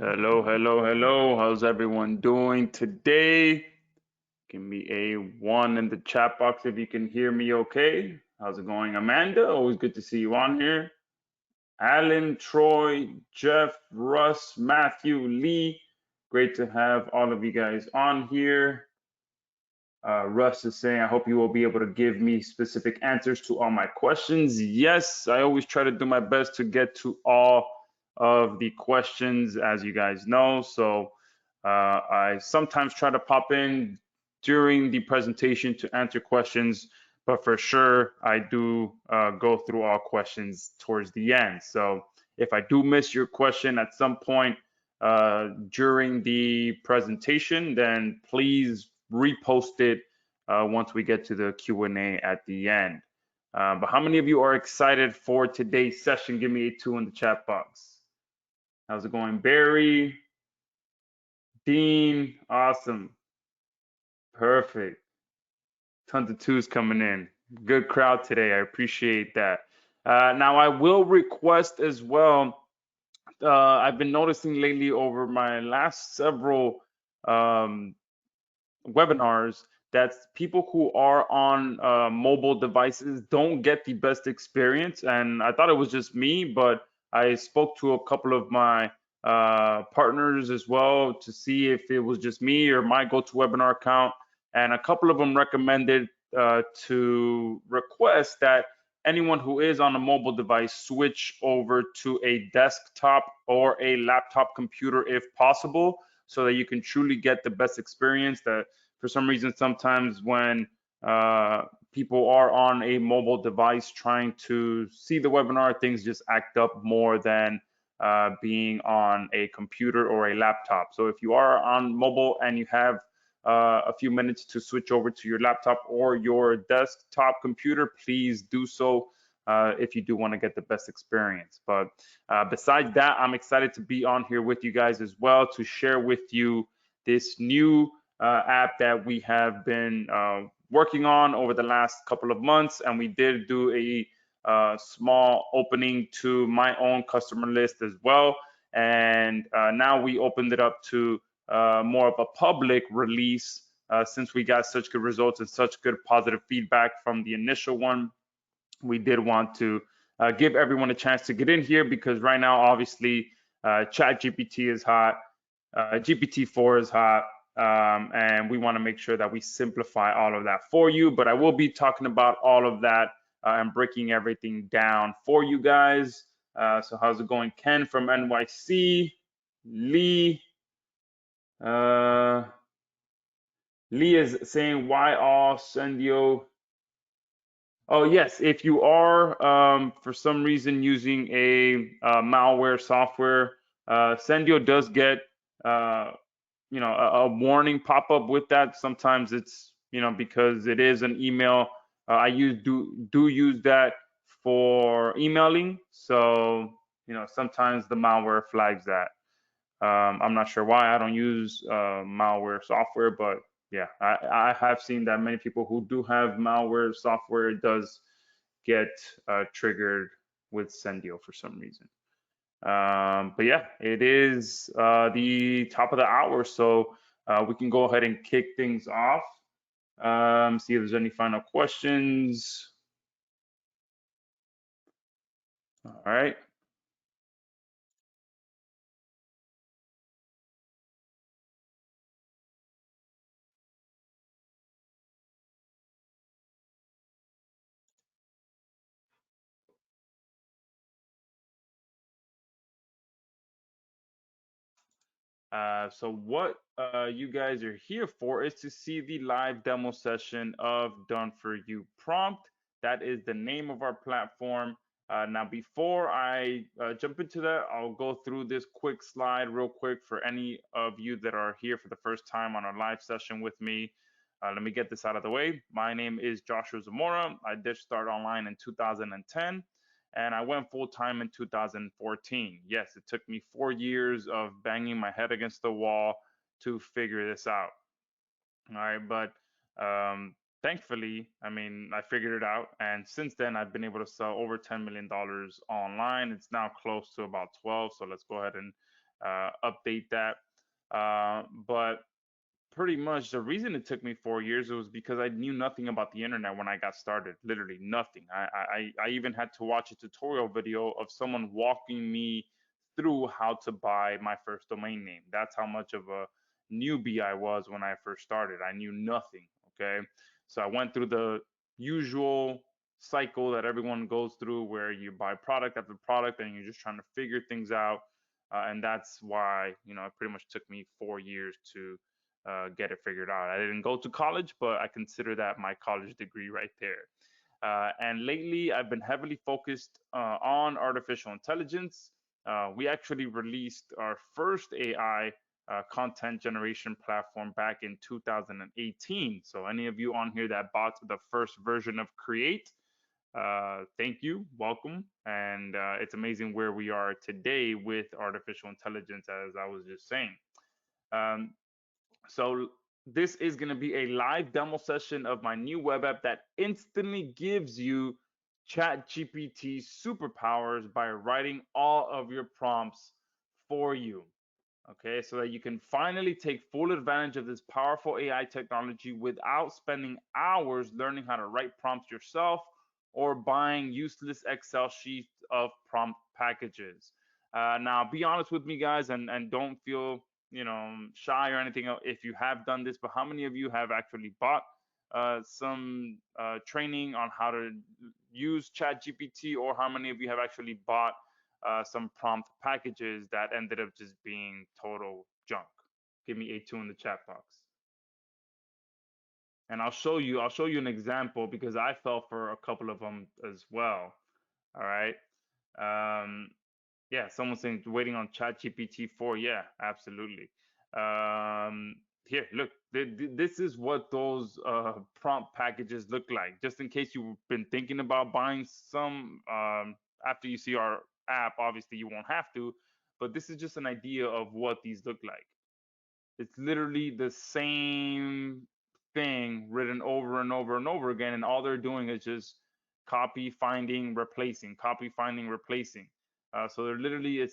Hello, hello, hello. How's everyone doing today? Give me a one in the chat box if you can hear me okay. How's it going, Amanda? Always good to see you on here. Alan, Troy, Jeff, Russ, Matthew, Lee. Great to have all of you guys on here. Russ is saying, I hope you will be able to give me specific answers to all my questions. Yes, I always try to do my best to get to all of the questions, as you guys know. So I sometimes try to pop in during the presentation to answer questions, but for sure, I do go through all questions towards the end. So if I do miss your question at some point during the presentation, then please repost it once we get to the Q&A at the end. But how many of you are excited for today's session? Give me a two in the chat box. How's it going, Barry? Dean, awesome. Perfect. Tons of twos coming in. Good crowd today. I appreciate that. Now, I will request as well. I've been noticing lately over my last several um, webinars that people who are on mobile devices don't get the best experience. And I thought it was just me, but I spoke to a couple of my partners as well to see if it was just me or my GoToWebinar account. And a couple of them recommended to request that anyone who is on a mobile device switch over to a desktop or a laptop computer if possible, so that you can truly get the best experience. That for some reason, sometimes when people are on a mobile device trying to see the webinar, things just act up more than being on a computer or a laptop. So if you are on mobile and you have a few minutes to switch over to your laptop or your desktop computer, please do so if you do want to get the best experience. But besides that, I'm excited to be on here with you guys as well to share with you this new app that we have been working on over the last couple of months. And we did do a small opening to my own customer list as well. And now we opened it up to more of a public release since we got such good results and such good positive feedback from the initial one. We did want to give everyone a chance to get in here because right now, obviously, ChatGPT is hot, GPT-4 is hot, and we want to make sure that we simplify all of that for you. But I will be talking about all of that and breaking everything down for you guys. So how's it going, Ken from NYC? Lee. Uh, Lee is saying, why all Sendio? Oh, yes. If you are, for some reason, using a malware software, Sendio does get, uh, a warning pop up with that. Sometimes it's, because it is an email. I do use that for emailing. So, sometimes the malware flags that. I'm not sure why I don't use malware software, but yeah, I have seen that many people who do have malware software does get triggered with Sendio for some reason. But yeah, it is the top of the hour, so we can go ahead and kick things off. See if there's any final questions. All right. So what you guys are here for is to see the live demo session of Done For You Prompt. That is the name of our platform. Now, before I jump into that, I'll go through this quick slide real quick for any of you that are here for the first time on our live session with me. Let me get this out of the way. My name is Joshua Zamora. I did start online in 2010 and I went full time in 2014. Yes, it took me 4 years of banging my head against the wall to figure this out. All right, but thankfully, I mean, I figured it out, and since then, I've been able to sell over $10 million online. It's now close to about 12. So let's go ahead and update that. But pretty much the reason it took me 4 years was because I knew nothing about the internet when I got started. Literally nothing. I even had to watch a tutorial video of someone walking me through how to buy my first domain name. That's how much of a newbie I was when I first started. I knew nothing. Okay. So I went through the usual cycle that everyone goes through where you buy product after product and you're just trying to figure things out. And that's why, it pretty much took me 4 years to get it figured out. I didn't go to college, but I consider that my college degree right there. And lately, I've been heavily focused on artificial intelligence. We actually released our first AI content generation platform back in 2018. So, any of you on here that bought the first version of Create, thank you, welcome. And it's amazing where we are today with artificial intelligence, as I was just saying. Um, so this is going to be a live demo session of my new web app that instantly gives you ChatGPT superpowers by writing all of your prompts for you. Okay, so that you can finally take full advantage of this powerful AI technology without spending hours learning how to write prompts yourself or buying useless Excel sheets of prompt packages. Now, be honest with me, guys, and don't feel shy or anything if you have done this. But how many of you have actually bought some training on how to use ChatGPT, or how many of you have actually bought some prompt packages that ended up just being total junk? Give me a 2 in the chat box. And I'll show you an example because I fell for a couple of them as well. All right. Yeah, someone's saying waiting on ChatGPT 4. Yeah, absolutely. Here, look, this is what those prompt packages look like. Just in case you've been thinking about buying some, after you see our app, obviously you won't have to, but this is just an idea of what these look like. It's literally the same thing written over and over and over again, and all they're doing is just copy, finding, replacing, copy, finding, replacing. So they're literally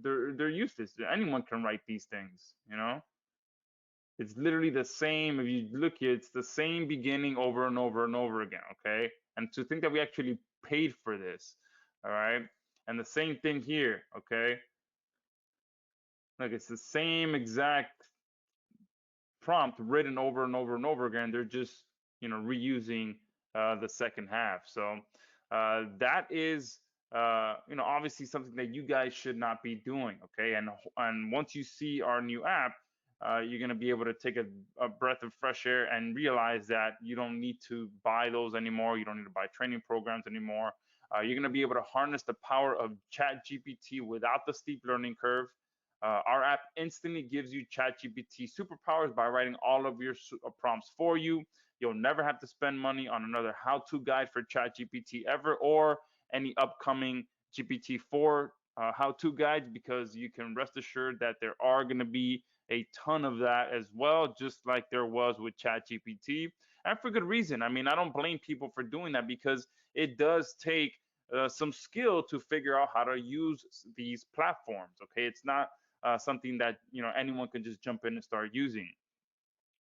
they're useless. Anyone can write these things, It's literally the same. If you look here, it's the same beginning over and over and over again. Okay, and to think that we actually paid for this, all right, and the same thing here. Okay, like it's the same exact prompt written over and over and over again. They're just reusing the second half. So that is obviously something that you guys should not be doing. Okay, and once you see our new app, you're going to be able to take a breath of fresh air and realize that you don't need to buy those anymore. You don't need to buy training programs anymore. You're going to be able to harness the power of ChatGPT without the steep learning curve. Our app instantly gives you ChatGPT superpowers by writing all of your prompts for you. You'll never have to spend money on another how-to guide for ChatGPT ever, or any upcoming GPT-4 how-to guides, because you can rest assured that there are going to be a ton of that as well, just like there was with ChatGPT, and for good reason. I mean, I don't blame people for doing that because it does take some skill to figure out how to use these platforms. Okay, it's not something that anyone can just jump in and start using.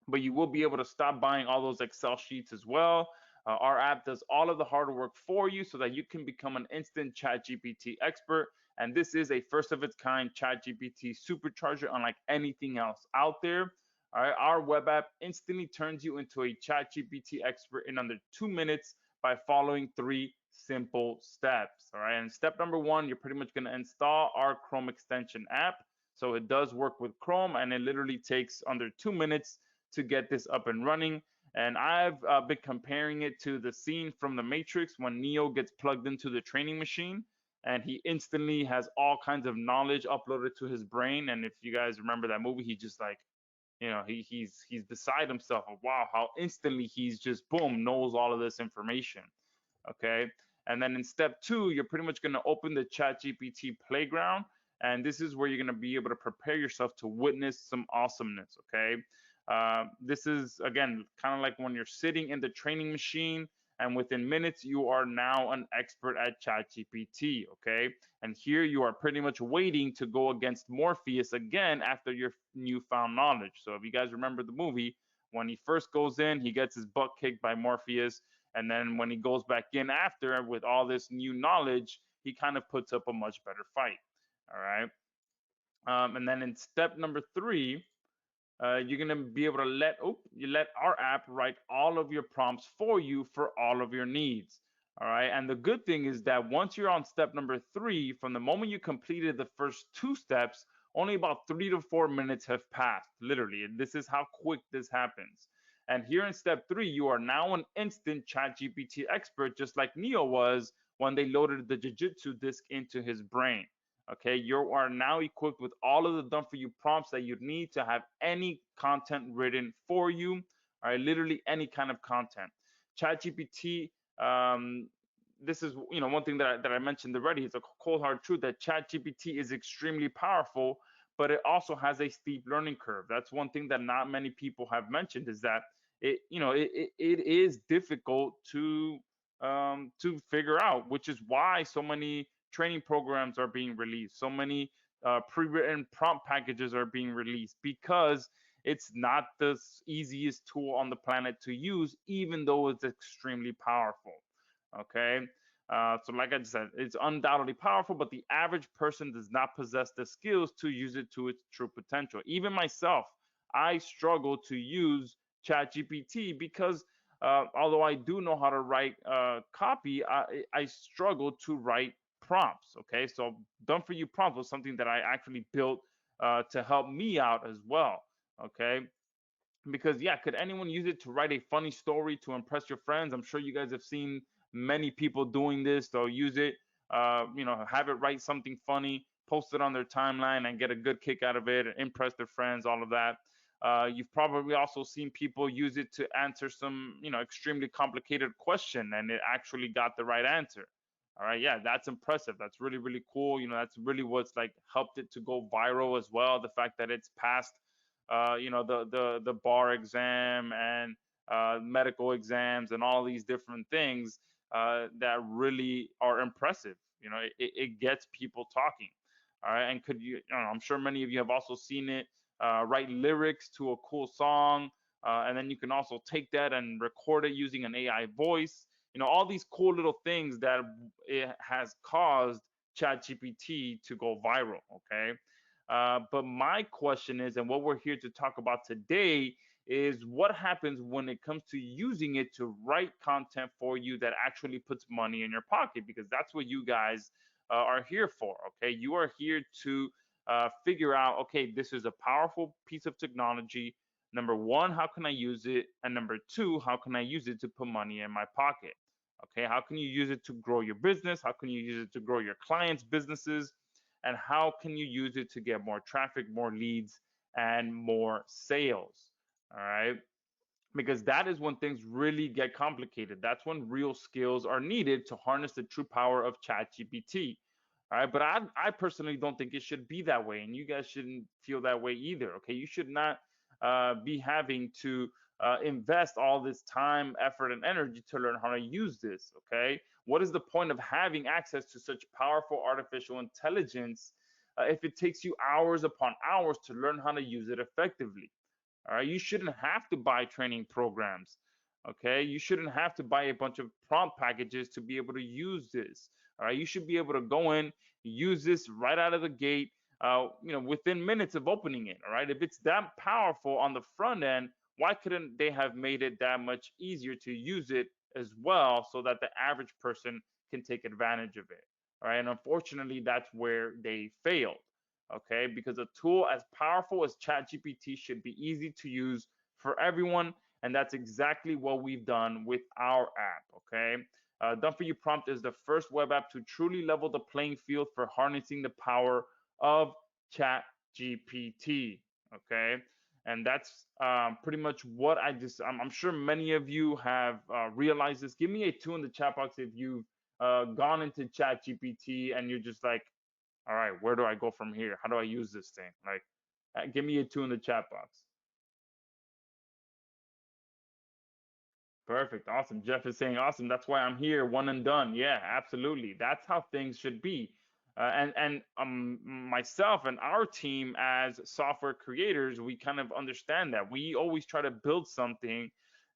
But you will be able to stop buying all those Excel sheets as well. Our app does all of the hard work for you so that you can become an instant ChatGPT expert. And this is a first of its kind ChatGPT supercharger, unlike anything else out there. All right, our web app instantly turns you into a ChatGPT expert in under 2 minutes by following 3 simple steps. All right, and step number 1, you're pretty much going to install our Chrome extension app. So it does work with Chrome, and it literally takes under 2 minutes to get this up and running. And I've been comparing it to the scene from The Matrix when Neo gets plugged into the training machine and he instantly has all kinds of knowledge uploaded to his brain. And if you guys remember that movie, he just like, he's beside himself of wow, how instantly he's just boom knows all of this information. Okay. And then in step 2, you're pretty much going to open the ChatGPT playground. And this is where you're going to be able to prepare yourself to witness some awesomeness. Okay. This is, again, kind of like when you're sitting in the training machine and within minutes you are now an expert at ChatGPT. Okay, and here you are pretty much waiting to go against Morpheus again after your newfound knowledge. So if you guys remember the movie, when he first goes in, he gets his butt kicked by Morpheus, and then when he goes back in after with all this new knowledge, he kind of puts up a much better fight. All right. And then in step number 3, you're gonna be able to let our app write all of your prompts for you for all of your needs. All right. And the good thing is that once you're on step number 3, from the moment you completed the first 2 steps, only about 3 to 4 minutes have passed. Literally, this is how quick this happens. And here in step 3, you are now an instant ChatGPT expert, just like Neo was when they loaded the Jiu-Jitsu disc into his brain. Okay, you are now equipped with all of the done for you prompts that you need to have any content written for you. All right, literally any kind of content. ChatGPT, this is one thing that I mentioned already. It's a cold hard truth that ChatGPT is extremely powerful, but it also has a steep learning curve. That's one thing that not many people have mentioned, is that it is difficult to figure out, which is why so many training programs are being released, so many pre-written prompt packages are being released, because it's not the easiest tool on the planet to use, even though it's extremely powerful. Okay. So like I said, it's undoubtedly powerful, but the average person does not possess the skills to use it to its true potential. Even myself, I struggle to use ChatGPT because although I do know how to write copy, I struggle to write prompts. Okay, so done for you prompt was something that I actually built to help me out as well. Okay, because yeah, could anyone use it to write a funny story to impress your friends? I'm sure you guys have seen many people doing this. They'll use it, have it write something funny, post it on their timeline, and get a good kick out of it, and impress their friends, all of that. You've probably also seen people use it to answer some, extremely complicated question, and it actually got the right answer. All right, yeah, that's impressive. That's really, really cool. That's really what's like helped it to go viral as well. The fact that it's passed the bar exam and medical exams and all these different things that really are impressive. It gets people talking. All right, and I'm sure many of you have also seen it write lyrics to a cool song, and then you can also take that and record it using an AI voice. All these cool little things that it has caused ChatGPT to go viral. Okay. But my question is, and what we're here to talk about today, is what happens when it comes to using it to write content for you that actually puts money in your pocket, because that's what you guys are here for. Okay, you are here to figure out, okay, this is a powerful piece of technology. Number one, how can I use it? And number two, how can I use it to put money in my pocket? Okay, how can you use it to grow your business? How can you use it to grow your clients' businesses? And how can you use it to get more traffic, more leads, and more sales? All right. Because that is when things really get complicated. That's when real skills are needed to harness the true power of ChatGPT. All right. But I personally don't think it should be that way. And you guys shouldn't feel that way either. Okay. You should not be having to invest all this time, effort, and energy to learn how to use this. Okay. What is the point of having access to such powerful artificial intelligence if it takes you hours upon hours to learn how to use it effectively? All right, you shouldn't have to buy training programs. Okay, you shouldn't have to buy a bunch of prompt packages to be able to use this. All right, you should be able to go in, use this right out of the gate, within minutes of opening it. All right, if it's that powerful on the front end, why couldn't they have made it that much easier to use it as well, so that the average person can take advantage of it? All right, and unfortunately, that's where they failed. Okay, because a tool as powerful as ChatGPT should be easy to use for everyone, and that's exactly what we've done with our app. Okay, Done for You Prompt is the first web app to truly level the playing field for harnessing the power of ChatGPT. Okay, and that's pretty much what I'm sure many of you have realized this. Give me a 2 in the chat box if you've gone into ChatGPT and you're just like, all right, where do I go from here? How do I use this thing? Like, give me a 2 in the chat box. Perfect. Awesome. Jeff is saying awesome. That's why I'm here. One and done. Yeah, absolutely. That's how things should be. And myself and our team as software creators, we kind of understand that. We always try to build something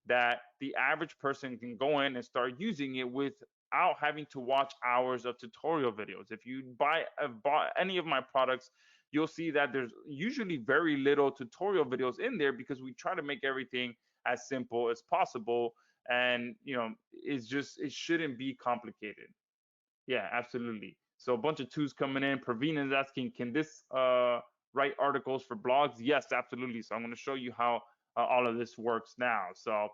that the average person can go in and start using it without having to watch hours of tutorial videos. If you bought any of my products, you'll see that there's usually very little tutorial videos in there because we try to make everything as simple as possible, and it shouldn't be complicated. Yeah, absolutely. So a bunch of twos coming in. Praveen is asking, can this write articles for blogs? Yes, absolutely. So I'm going to show you how all of this works now. So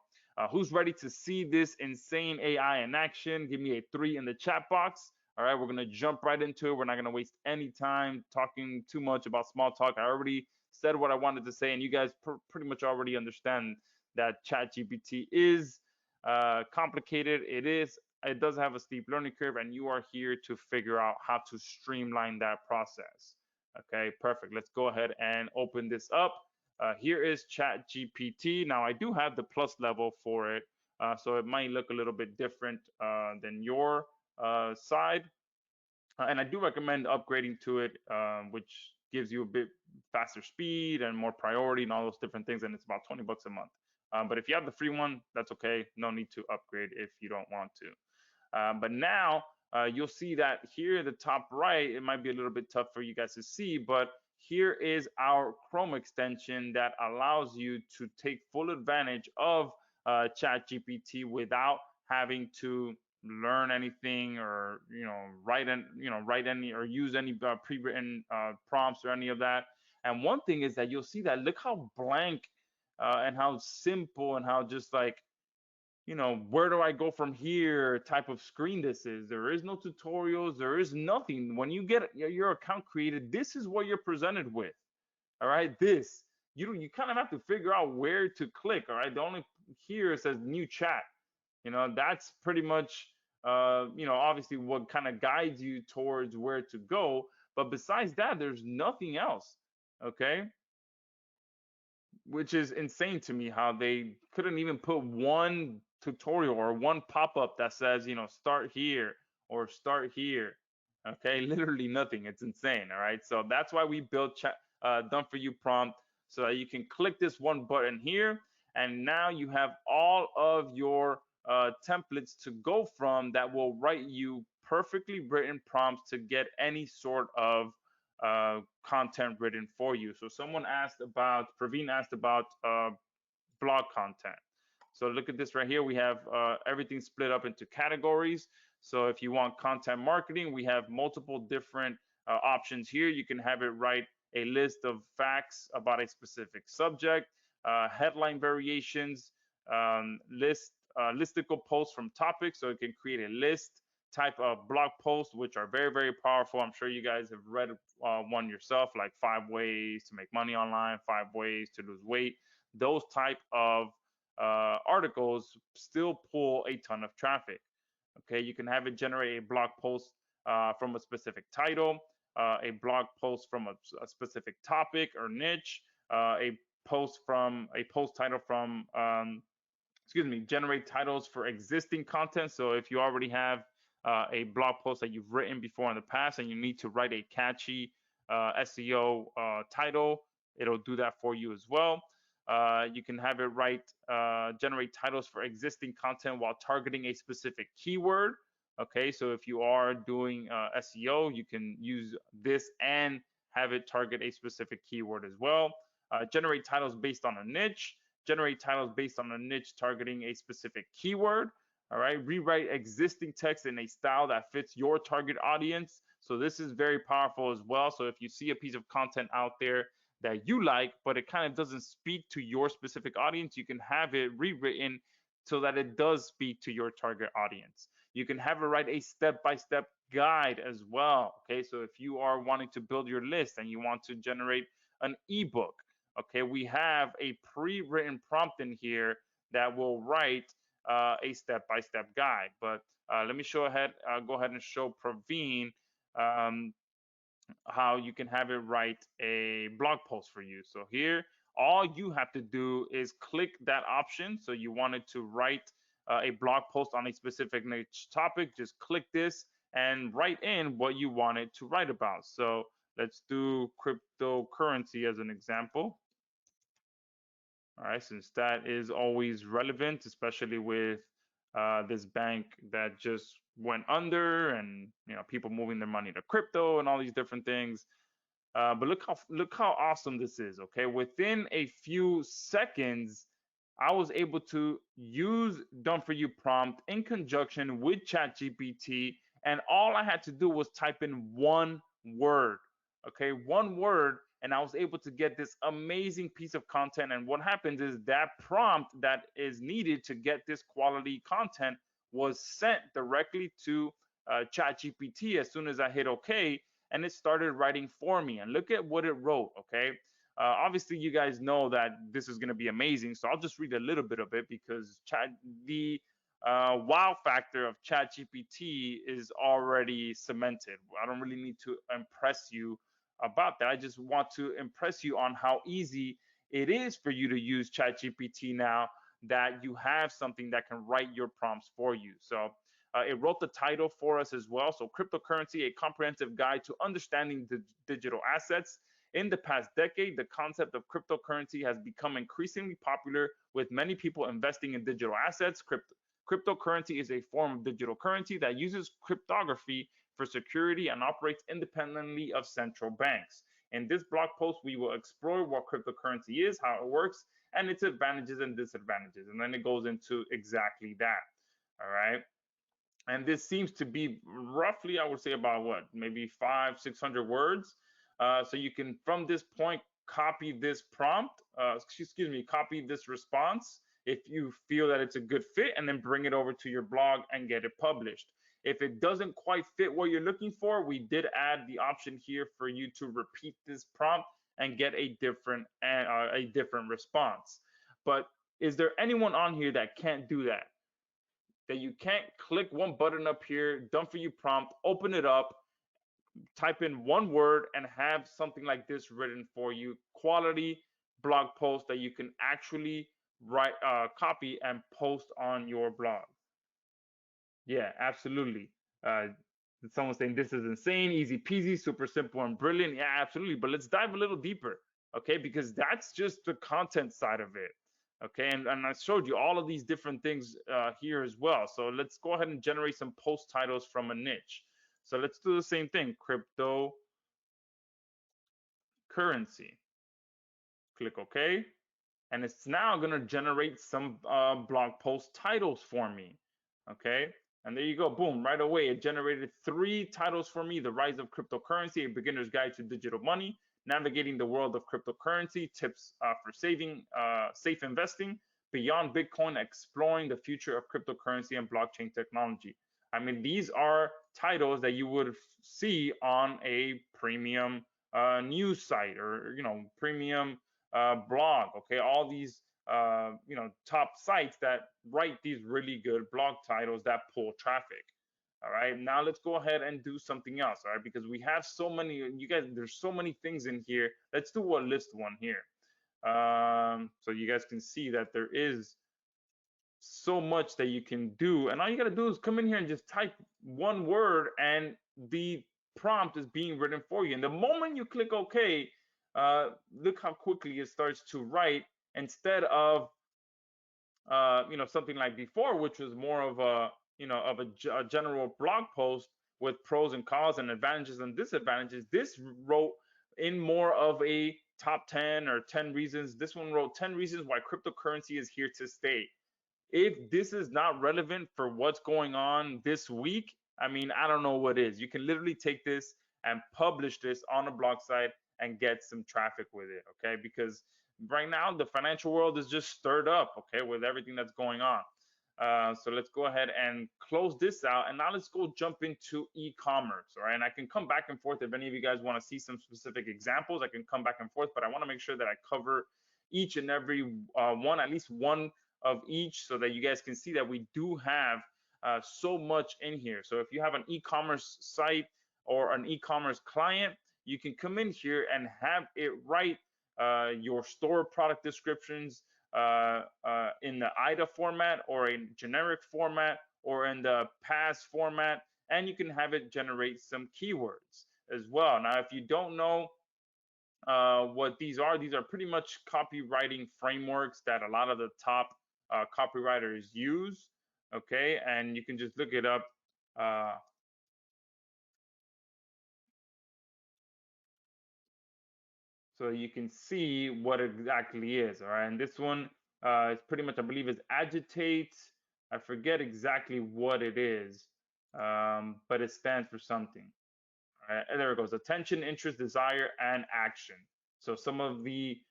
who's ready to see this insane AI in action? Give me a 3 in the chat box. All right, we're going to jump right into it. We're not going to waste any time talking too much about small talk. I already said what I wanted to say, and you guys pretty much already understand that ChatGPT is complicated. It does have a steep learning curve, and you are here to figure out how to streamline that process. Okay, perfect. Let's go ahead and open this up. Here is ChatGPT. Now, I do have the plus level for it, so it might look a little bit different than your side. And I do recommend upgrading to it, which gives you a bit faster speed and more priority and all those different things. And it's about 20 bucks a month. But if you have the free one, that's okay. No need to upgrade if you don't want to. But now you'll see that here at the top right, it might be a little bit tough for you guys to see, but here is our Chrome extension that allows you to take full advantage of ChatGPT without having to learn anything, or write any or use any pre-written prompts or any of that. And one thing is that you'll see that look how blank and how simple and how just like, where do I go from here type of screen this is. There is no tutorials, there is nothing. When you get your account created, this is what you're presented with. All right, this you kind of have to figure out where to click. All right, the only here it says new chat. That's pretty much obviously what kind of guides you towards where to go. But besides that, there's nothing else. Okay, which is insane to me how they couldn't even put one tutorial or one pop-up that says, start here or start here. Okay, literally nothing. It's insane. All right, so that's why we built done for you prompt, so that you can click this one button here, and now you have all of your templates to go from that will write you perfectly written prompts to get any sort of content written for you. So Praveen asked about blog content. So look at this right here. We have everything split up into categories. So if you want content marketing, we have multiple different options here. You can have it write a list of facts about a specific subject, headline variations, listicle posts from topics. So it can create a list type of blog posts, which are very, very powerful. I'm sure you guys have read one yourself, like 5 ways to make money online, 5 ways to lose weight. Those type of articles still pull a ton of traffic. Okay, you can have it generate a blog post from a specific title, a blog post from a specific topic or niche, a post title from generate titles for existing content. So if you already have a blog post that you've written before in the past and you need to write a catchy SEO title, it'll do that for you as well. You can have it generate titles for existing content while targeting a specific keyword. Okay, so if you are doing SEO, you can use this and have it target a specific keyword as well. Generate titles based on a niche. Generate titles based on a niche targeting a specific keyword. All right, rewrite existing text in a style that fits your target audience. So this is very powerful as well. So if you see a piece of content out there that you like, but it kind of doesn't speak to your specific audience, you can have it rewritten so that it does speak to your target audience. You can have it write a step-by-step guide as well. Okay, so if you are wanting to build your list and you want to generate an ebook, okay, we have a pre-written prompt in here that will write a step-by-step guide. But let me go ahead and show Praveen how you can have it write a blog post for you. So here, all you have to do is click that option. So you wanted to write a blog post on a specific niche topic, just click this and write in what you wanted to write about. So let's do cryptocurrency as an example. All right, since that is always relevant, especially with this bank that just went under, and people moving their money to crypto and all these different things. But look how awesome this is. Okay, within a few seconds, I was able to use Done For You prompt in conjunction with ChatGPT, and all I had to do was type in one word. Okay, one word, and I was able to get this amazing piece of content. And what happens is that prompt that is needed to get this quality content was sent directly to ChatGPT as soon as I hit OK, and it started writing for me. And look at what it wrote. Okay, obviously you guys know that this is going to be amazing, so I'll just read a little bit of it because the wow factor of ChatGPT is already cemented. I don't really need to impress you about that. I just want to impress you on how easy it is for you to use ChatGPT now that you have something that can write your prompts for you. So it wrote the title for us as well. So Cryptocurrency, a comprehensive guide to understanding the digital assets. In the past decade, the concept of cryptocurrency has become increasingly popular, with many people investing in digital assets. Cryptocurrency is a form of digital currency that uses cryptography for security and operates independently of central banks. In this blog post, we will explore what cryptocurrency is, how it works, and its advantages and disadvantages. And then it goes into exactly that. All right. And this seems to be roughly, I would say, about what, maybe 500-600 words. So you can, from this point, copy this prompt, copy this response if you feel that it's a good fit, and then bring it over to your blog and get it published. If it doesn't quite fit what you're looking for, we did add the option here for you to repeat this prompt and get a different response. But is there anyone on here that can't do that? That you can't click one button up here, Done For You prompt, open it up, type in one word, and have something like this written for you, quality blog post that you can actually write, copy and post on your blog? Yeah, absolutely. Someone saying this is insane, easy peasy, super simple and brilliant. Yeah, absolutely. But let's dive a little deeper, okay? Because that's just the content side of it, okay? And I showed you all of these different things here as well. So let's go ahead and generate some post titles from a niche. So let's do the same thing, cryptocurrency. Click OK. And it's now going to generate some blog post titles for me, okay? And there you go, boom, right away it generated 3 titles for me: The Rise of Cryptocurrency, A Beginner's Guide to Digital Money; Navigating the World of Cryptocurrency, Tips for Safe Investing; Beyond Bitcoin, Exploring the Future of Cryptocurrency and Blockchain Technology. I mean, these are titles that you would see on a premium news site, or premium blog. Okay, all these top sites that write these really good blog titles that pull traffic. All right, now let's go ahead and do something else. All right, because we have so many, you guys, there's so many things in here. Let's do a list one here, so you guys can see that there is so much that you can do. And all you got to do is come in here and just type one word, and the prompt is being written for you. And the moment you click OK, look how quickly it starts to write, instead of something like before, which was more of a general blog post with pros and cons and advantages and disadvantages. This wrote in more of a top 10 or 10 reasons. This one wrote 10 reasons why cryptocurrency is here to stay. If this is not relevant for what's going on this week, I mean, I don't know what is. You can literally take this and publish this on a blog site and get some traffic with it, okay? Because right now the financial world is just stirred up, okay, with everything that's going on. So let's go ahead and close this out, and now let's go jump into e-commerce. All right, and I can come back and forth if any of you guys want to see some specific examples. I can come back and forth, but I want to make sure that I cover each and every one, at least one of each, so that you guys can see that we do have so much in here. So if you have an e-commerce site or an e-commerce client, you can come in here and have it write your store product descriptions, in the IDA format or a generic format or in the PAS format, and you can have it generate some keywords as well. Now, if you don't know what these are pretty much copywriting frameworks that a lot of the top copywriters use. Okay, and you can just look it up. So you can see what it exactly is. All right, and this one is pretty much, I believe, is agitate. I forget exactly what it is, but it stands for something. All right, and there it goes: attention, interest, desire, and action. So some of the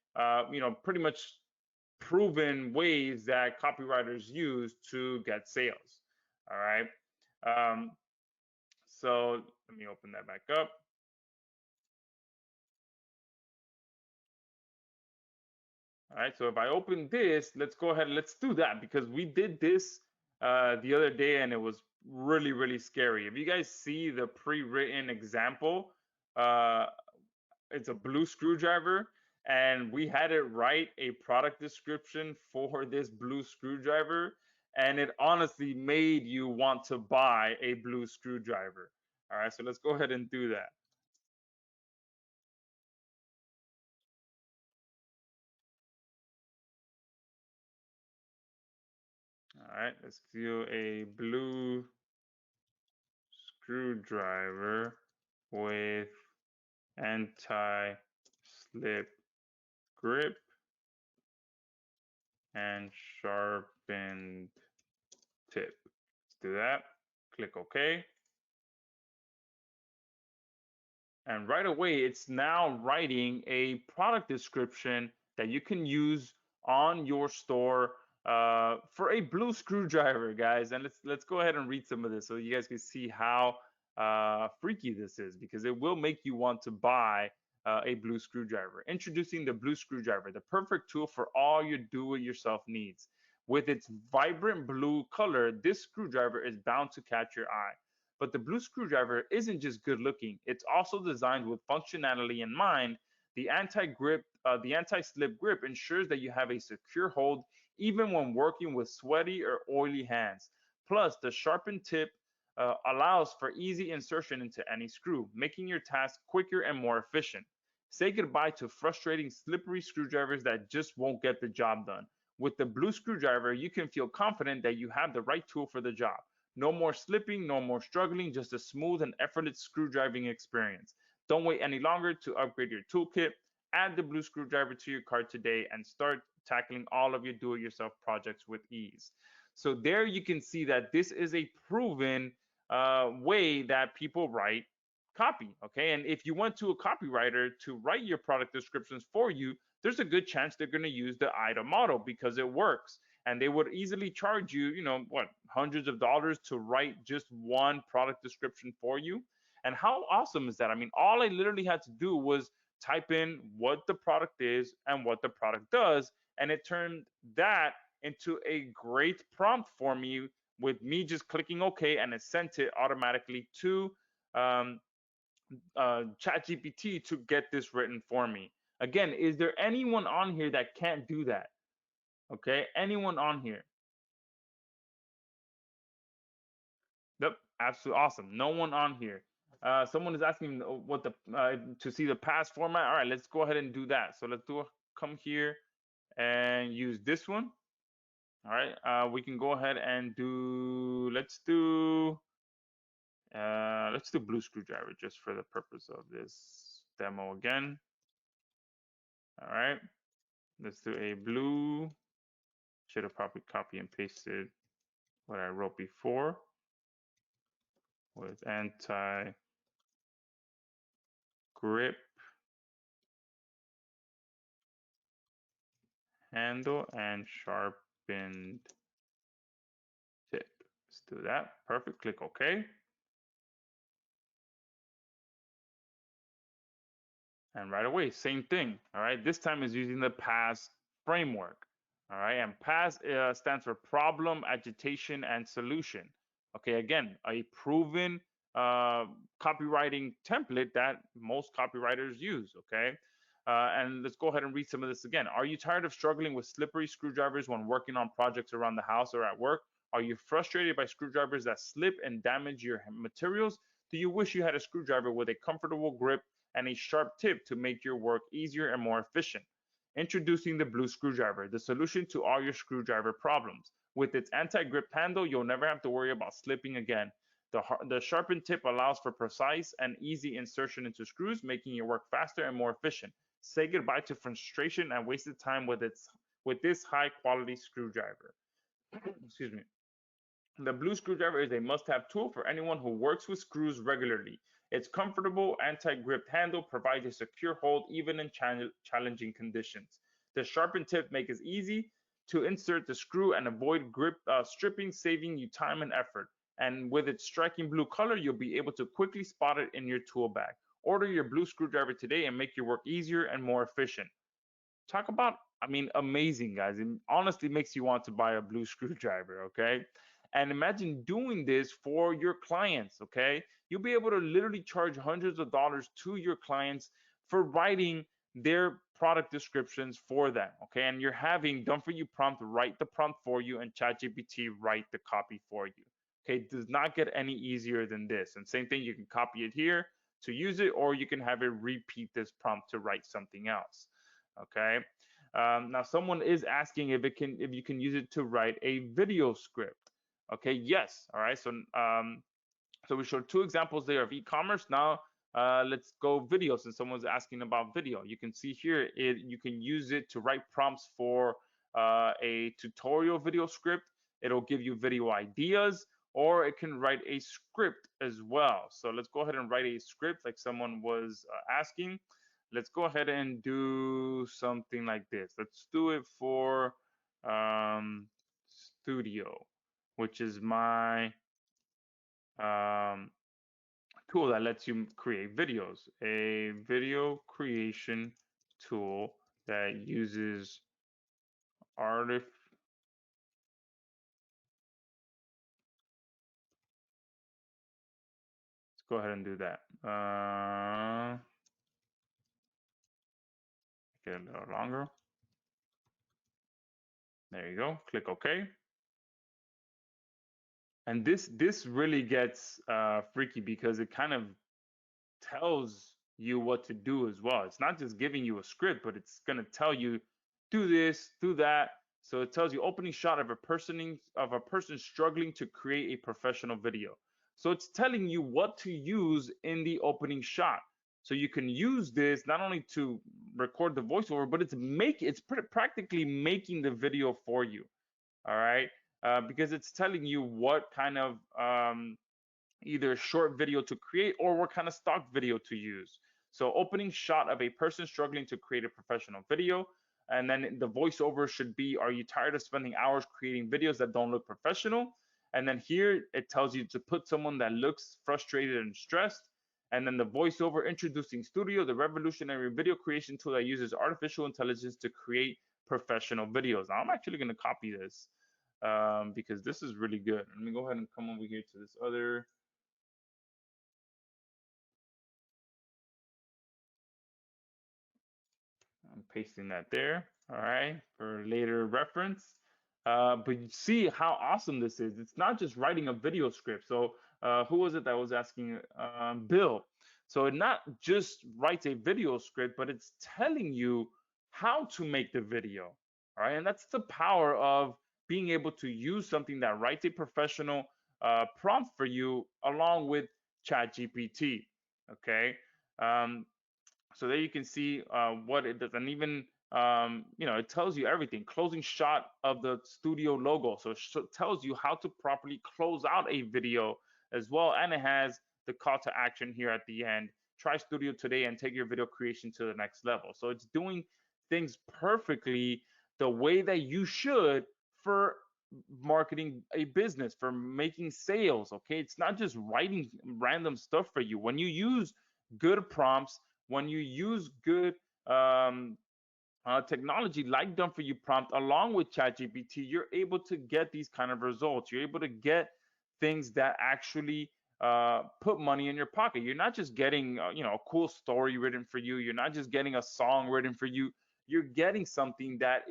pretty much proven ways that copywriters use to get sales. All right. So let me open that back up. All right, so if I open this, let's go ahead and let's do that because we did this the other day and it was really, really scary. If you guys see the pre-written example, uh, it's a blue screwdriver, and we had it write a product description for this blue screwdriver, and it honestly made you want to buy a blue screwdriver. All right, so let's go ahead and do that. All right, let's do a blue screwdriver with anti-slip grip and sharpened tip. Let's do that. Click OK. And right away, it's now writing a product description that you can use on your store for a blue screwdriver, guys. And let's go ahead and read some of this so you guys can see how freaky this is, because it will make you want to buy a blue screwdriver. Introducing the blue screwdriver, the perfect tool for all your do-it-yourself needs. With its vibrant blue color, this screwdriver is bound to catch your eye. But the blue screwdriver isn't just good looking, it's also designed with functionality in mind. The anti-slip grip ensures that you have a secure hold even when working with sweaty or oily hands. Plus, the sharpened tip allows for easy insertion into any screw, making your task quicker and more efficient. Say goodbye to frustrating slippery screwdrivers that just won't get the job done. With the blue screwdriver, you can feel confident that you have the right tool for the job. No more slipping, no more struggling, just a smooth and effortless screwdriving experience. Don't wait any longer to upgrade your toolkit. Add the blue screwdriver to your cart today and start tackling all of your do-it-yourself projects with ease. So there you can see that this is a proven way that people write copy. Okay, and if you went to a copywriter to write your product descriptions for you, there's a good chance they're going to use the IDA model because it works, and they would easily charge you, what, hundreds of dollars to write just one product description for you. And how awesome is that? I mean, all I literally had to do was type in what the product is and what the product does, and it turned that into a great prompt for me with me just clicking OK, and it sent it automatically to ChatGPT to get this written for me. Again, is there anyone on here that can't do that? Okay, anyone on here? Yep, absolutely awesome. No one on here. Someone is asking what the to see the past format. All right, let's go ahead and do that. So come here and use this one. All right, we can go ahead and do. Let's do blue screwdriver just for the purpose of this demo again. All right, let's do a blue. Should have probably copy and pasted what I wrote before with anti grip handle and sharpened tip. Let's do that. Perfect. Click OK. And right away, same thing. All right. This time is using the PAS framework. All right. And PAS stands for problem, agitation, and solution. Okay. Again, a proven copywriting template that most copywriters use. Okay. And let's go ahead and read some of this again. Are you tired of struggling with slippery screwdrivers when working on projects around the house or at work? Are you frustrated by screwdrivers that slip and damage your materials? Do you wish you had a screwdriver with a comfortable grip and a sharp tip to make your work easier and more efficient? Introducing the blue screwdriver, the solution to all your screwdriver problems. With its anti-grip handle, you'll never have to worry about slipping again. The sharpened tip allows for precise and easy insertion into screws, making your work faster and more efficient. Say goodbye to frustration and wasted time with this high quality screwdriver. Excuse me. The blue screwdriver is a must-have tool for anyone who works with screws regularly. Its comfortable anti-grip handle provides a secure hold even in challenging conditions. The sharpened tip makes it easy to insert the screw and avoid grip stripping, saving you time and effort. And with its striking blue color, you'll be able to quickly spot it in your tool bag. Order your blue screwdriver today and make your work easier and more efficient. Talk about, I mean, amazing, guys. It honestly makes you want to buy a blue screwdriver, okay? And imagine doing this for your clients, okay? You'll be able to literally charge hundreds of dollars to your clients for writing their product descriptions for them, okay? And you're having Done For You Prompt write the prompt for you and ChatGPT write the copy for you. Okay, it does not get any easier than this. And same thing, you can copy it here to use it, or you can have it repeat this prompt to write something else. Okay. Now someone is asking if you can use it to write a video script. Okay, yes. All right. So we showed two examples there of e-commerce. Now let's go videos. And someone's asking about video. You can see here you can use it to write prompts for a tutorial video script. It'll give you video ideas, or it can write a script as well. So let's go ahead and write a script like someone was asking. Let's go ahead and do something like this. Let's do it for Studio, which is my tool that lets you create videos. A video creation tool that uses artif. Let's go ahead and do that. Get a little longer. There you go. Click OK. And this really gets freaky because it kind of tells you what to do as well. It's not just giving you a script, but it's going to tell you do this, do that. So it tells you opening shot of a person struggling to create a professional video. So it's telling you what to use in the opening shot. So you can use this not only to record the voiceover, but it's practically making the video for you. All right, because it's telling you what kind of either short video to create or what kind of stock video to use. So opening shot of a person struggling to create a professional video. And then the voiceover should be, are you tired of spending hours creating videos that don't look professional? And then here it tells you to put someone that looks frustrated and stressed. And then the voiceover introducing Studio, the revolutionary video creation tool that uses artificial intelligence to create professional videos. Now I'm actually going to copy this because this is really good. Let me go ahead and come over here to this other. I'm pasting that there, all right, for later reference. But you see how awesome this is. It's not just writing a video script. So who was it that was asking? Bill. So it not just writes a video script, but it's telling you how to make the video, all right? And that's the power of being able to use something that writes a professional prompt for you along with ChatGPT, okay? So there you can see what it does, and even it tells you everything. Closing shot of the studio logo, so it tells you how to properly close out a video as well, and it has the call to action here at the end. Try Studio today and take your video creation to the next level. So it's doing things perfectly the way that you should for marketing a business, for making sales. Okay, it's not just writing random stuff for you. When you use good prompts, when you use good technology like Done For You Prompt along with ChatGPT, you're able to get these kind of results. You're able to get things that actually put money in your pocket. You're not just getting a cool story written for you. You're not just getting a song written for you. You're getting something that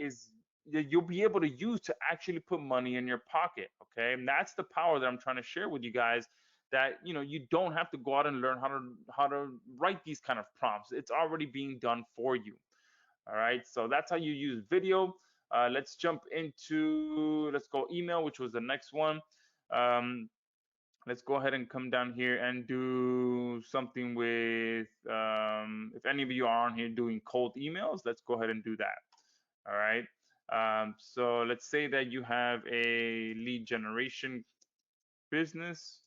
you'll be able to use to actually put money in your pocket. Okay, and that's the power that I'm trying to share with you guys. That you don't have to go out and learn how to write these kind of prompts. It's already being done for you. All right, so that's how you use video. Let's jump into, let's go email, which was the next one. Let's go ahead and come down here and do something with, if any of you are on here doing cold emails, let's go ahead and do that. All right. So let's say that you have a lead generation business,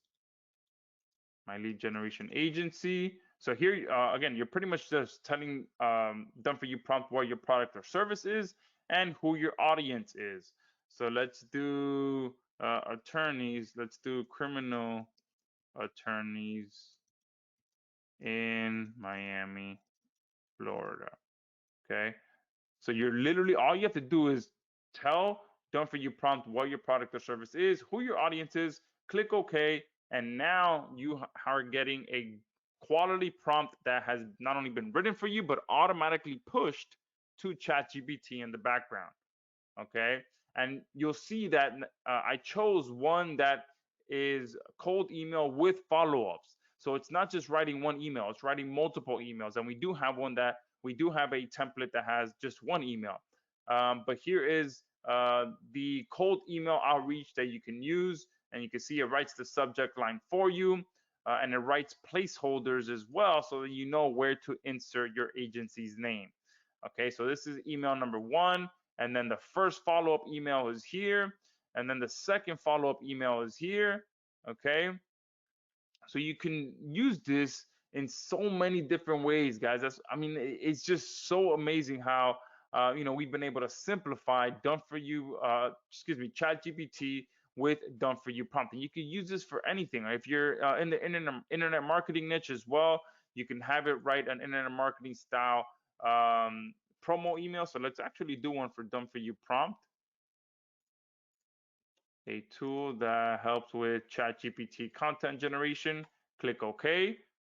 my lead generation agency. So here, again, you're pretty much just telling done for you prompt what your product or service is and who your audience is. So let's do attorneys. Let's do criminal attorneys in Miami, Florida. Okay. So you're literally, all you have to do is tell done for you prompt what your product or service is, who your audience is, click OK, and now you are getting a quality prompt that has not only been written for you, but automatically pushed to ChatGPT in the background. Okay. And you'll see that I chose one that is cold email with follow-ups. So it's not just writing one email, it's writing multiple emails. And we do have a template that has just one email. But here is the cold email outreach that you can use. And you can see it writes the subject line for you. And it writes placeholders as well so that you know where to insert your agency's name. Okay, so this is email number 1. And then the first follow-up email is here. And then the second follow-up email is here. Okay. So you can use this in so many different ways, guys. It's just so amazing how we've been able to simplify done for you, ChatGPT with done for you prompt. And you can use this for anything. If you're in the internet marketing niche as well, you can have it write an internet marketing style promo email. So let's actually do one for done for you prompt. A tool that helps with ChatGPT content generation. Click OK.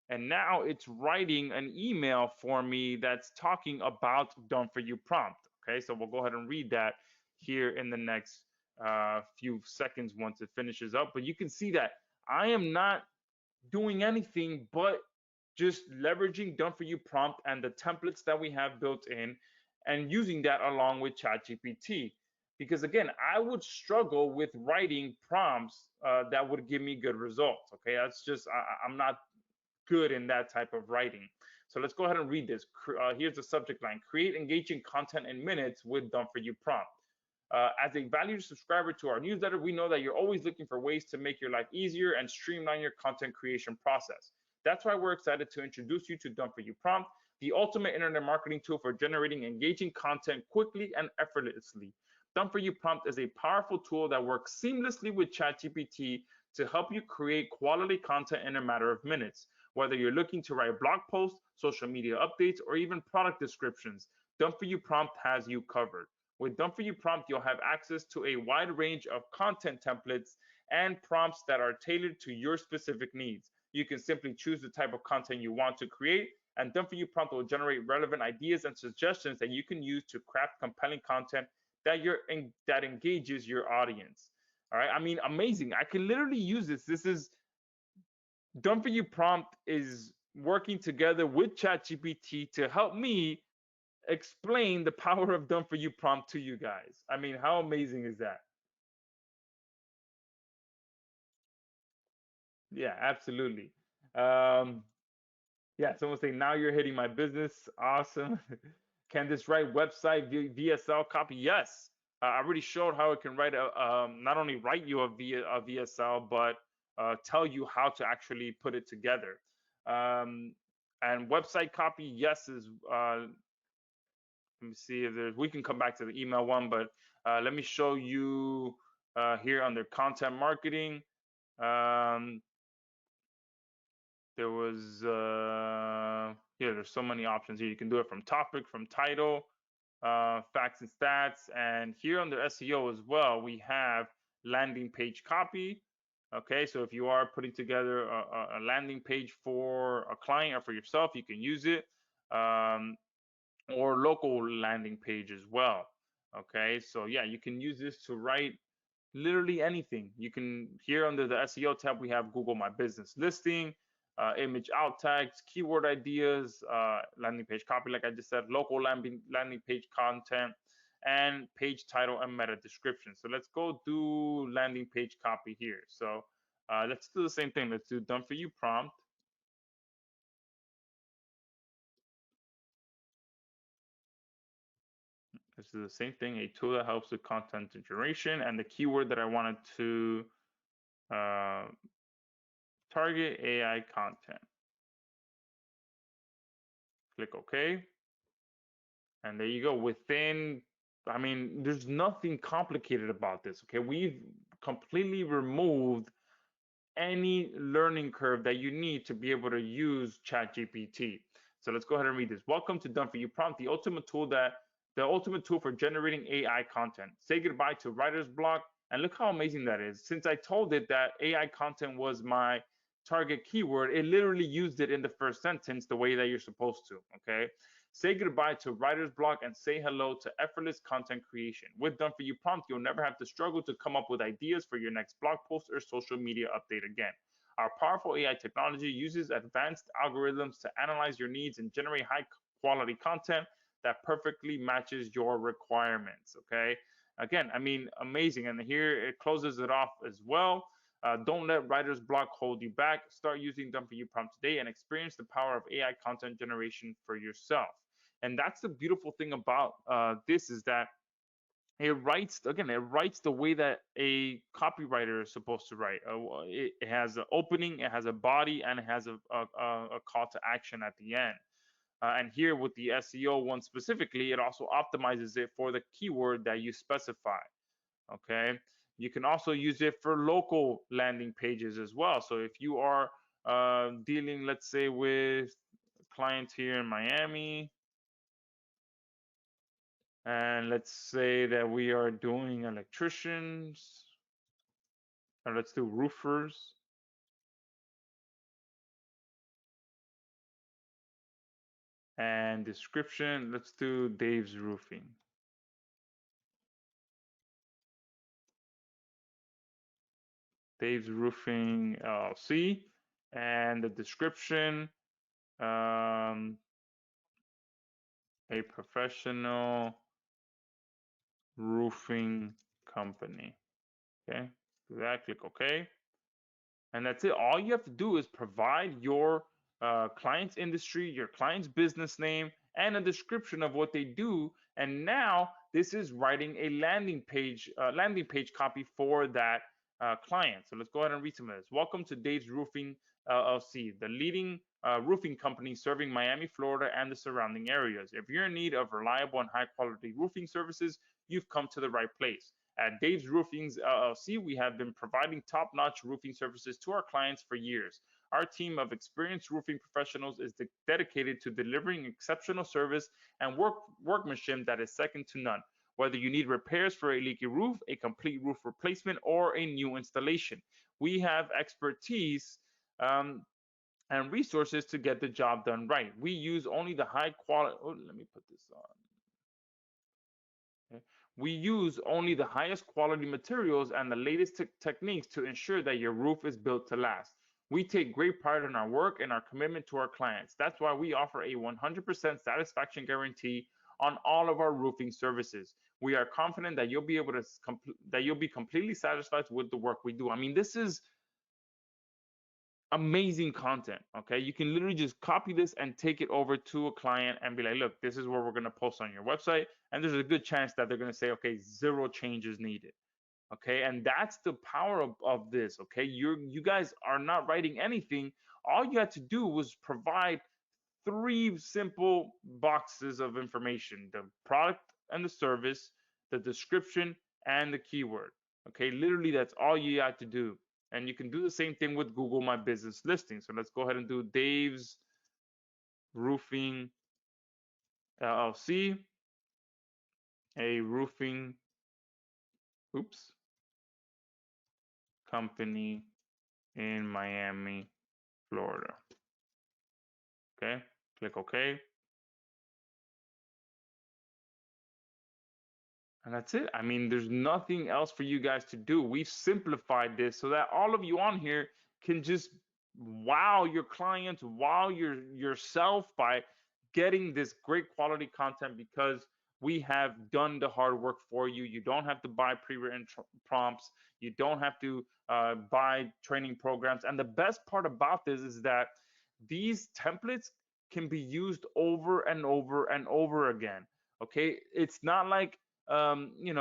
And now it's writing an email for me that's talking about done for you prompt. Okay, so we'll go ahead and read that here in the next few seconds once it finishes up. But you can see that I am not doing anything but just leveraging done for you prompt and the templates that we have built in and using that along with ChatGPT. Because again, I would struggle with writing prompts that would give me good results. Okay, that's just, I'm not good in that type of writing. So let's go ahead and read this. Here's the subject line: create engaging content in minutes with done for you prompt. As a valued subscriber to our newsletter, we know that you're always looking for ways to make your life easier and streamline your content creation process. That's why we're excited to introduce you to Done For You Prompt, the ultimate internet marketing tool for generating engaging content quickly and effortlessly. Done For You Prompt is a powerful tool that works seamlessly with ChatGPT to help you create quality content in a matter of minutes. Whether you're looking to write blog posts, social media updates, or even product descriptions, Done For You Prompt has you covered. With Done For You Prompt, you'll have access to a wide range of content templates and prompts that are tailored to your specific needs. You can simply choose the type of content you want to create, and Done For You Prompt will generate relevant ideas and suggestions that you can use to craft compelling content that engages your audience. All right, amazing. I can literally use this. This is Done For You Prompt is working together with ChatGPT to help me explain the power of Done For You Prompt to you guys. How amazing is that? Yeah, absolutely. Um, yeah, someone say now you're hitting my business. Awesome. Can this write website VSL copy? Yes. I already showed how it can write not only write you a VSL, but tell you how to actually put it together. And website copy, yes, is let me see if we can come back to the email one, but let me show you here under content marketing. Um, there was, there's so many options here. You can do it from topic, from title, facts and stats. And here under SEO as well, we have landing page copy. Okay, so if you are putting together a landing page for a client or for yourself, you can use it, or local landing page as well. Okay, so yeah, you can use this to write literally anything. You can, here under the SEO tab, we have Google My Business Listing, image alt tags, keyword ideas, landing page copy, like I just said, local landing page content, and page title and meta description. So let's go do landing page copy here. So let's do the same thing. Let's do done for you prompt. Let's do the same thing. A tool that helps with content generation, and the keyword that I wanted to uh, target AI content. Click OK. And there you go. Within, I mean, there's nothing complicated about this. Okay. We've completely removed any learning curve that you need to be able to use ChatGPT. So let's go ahead and read this. Welcome to Done For You Prompt, the ultimate tool for generating AI content. Say goodbye to writer's block. And look how amazing that is. Since I told it that AI content was my target keyword, it literally used it in the first sentence the way that you're supposed to. Okay. Say goodbye to writer's block and say hello to effortless content creation. With Done For You Prompt, you'll never have to struggle to come up with ideas for your next blog post or social media update again. Our powerful AI technology uses advanced algorithms to analyze your needs and generate high quality content that perfectly matches your requirements. Okay. Again, I mean, amazing. And here it closes it off as well. Don't let writer's block hold you back. Start using Done For You Prompt today and experience the power of AI content generation for yourself. And that's the beautiful thing about this, is that it writes the way that a copywriter is supposed to write. It has an opening, it has a body, and it has a call to action at the end. And here with the SEO one specifically, it also optimizes it for the keyword that you specify. Okay, you can also use it for local landing pages as well. So if you are dealing, let's say, with clients here in Miami, and let's say that we are doing electricians, or let's do roofers, and description, let's do Dave's Roofing. Dave's Roofing LLC, and the description, a professional roofing company. Okay, do that, click OK. And that's it. All you have to do is provide your client's industry, your client's business name, and a description of what they do. And now this is writing a landing page copy for that client. So let's go ahead and read some of this. Welcome to Dave's Roofing LLC, the leading roofing company serving Miami, Florida, and the surrounding areas. If you're in need of reliable and high quality roofing services, you've come to the right place. At Dave's Roofing's LLC, we have been providing top-notch roofing services to our clients for years. Our team of experienced roofing professionals is dedicated to delivering exceptional service and workmanship that is second to none. Whether you need repairs for a leaky roof, a complete roof replacement, or a new installation, we have expertise and resources to get the job done right. We use only the high quality. Oh, let me put this on. Okay. We use only the highest quality materials and the latest techniques to ensure that your roof is built to last. We take great pride in our work and our commitment to our clients. That's why we offer a 100% satisfaction guarantee on all of our roofing services. We are confident that you'll be completely satisfied with the work we do. I mean, this is amazing content. Okay, you can literally just copy this and take it over to a client and be like, look, this is where we're going to post on your website, and there's a good chance that they're going to say, okay, zero changes needed. Okay, and that's the power of this. Okay, you guys are not writing anything. All you had to do was provide three simple boxes of information: the product and the service, the description, and the keyword. Okay, literally that's all you had to do. And you can do the same thing with Google My Business Listing. So let's go ahead and do Dave's Roofing LLC, a roofing, oops, company in Miami, Florida. Okay, click OK. And that's it. I mean, there's nothing else for you guys to do. We've simplified this so that all of you on here can just wow your clients, wow yourself by getting this great quality content because we have done the hard work for you. You don't have to buy pre-written prompts. You don't have to buy training programs. And the best part about this is that these templates can be used over and over and over again. Okay, it's not like the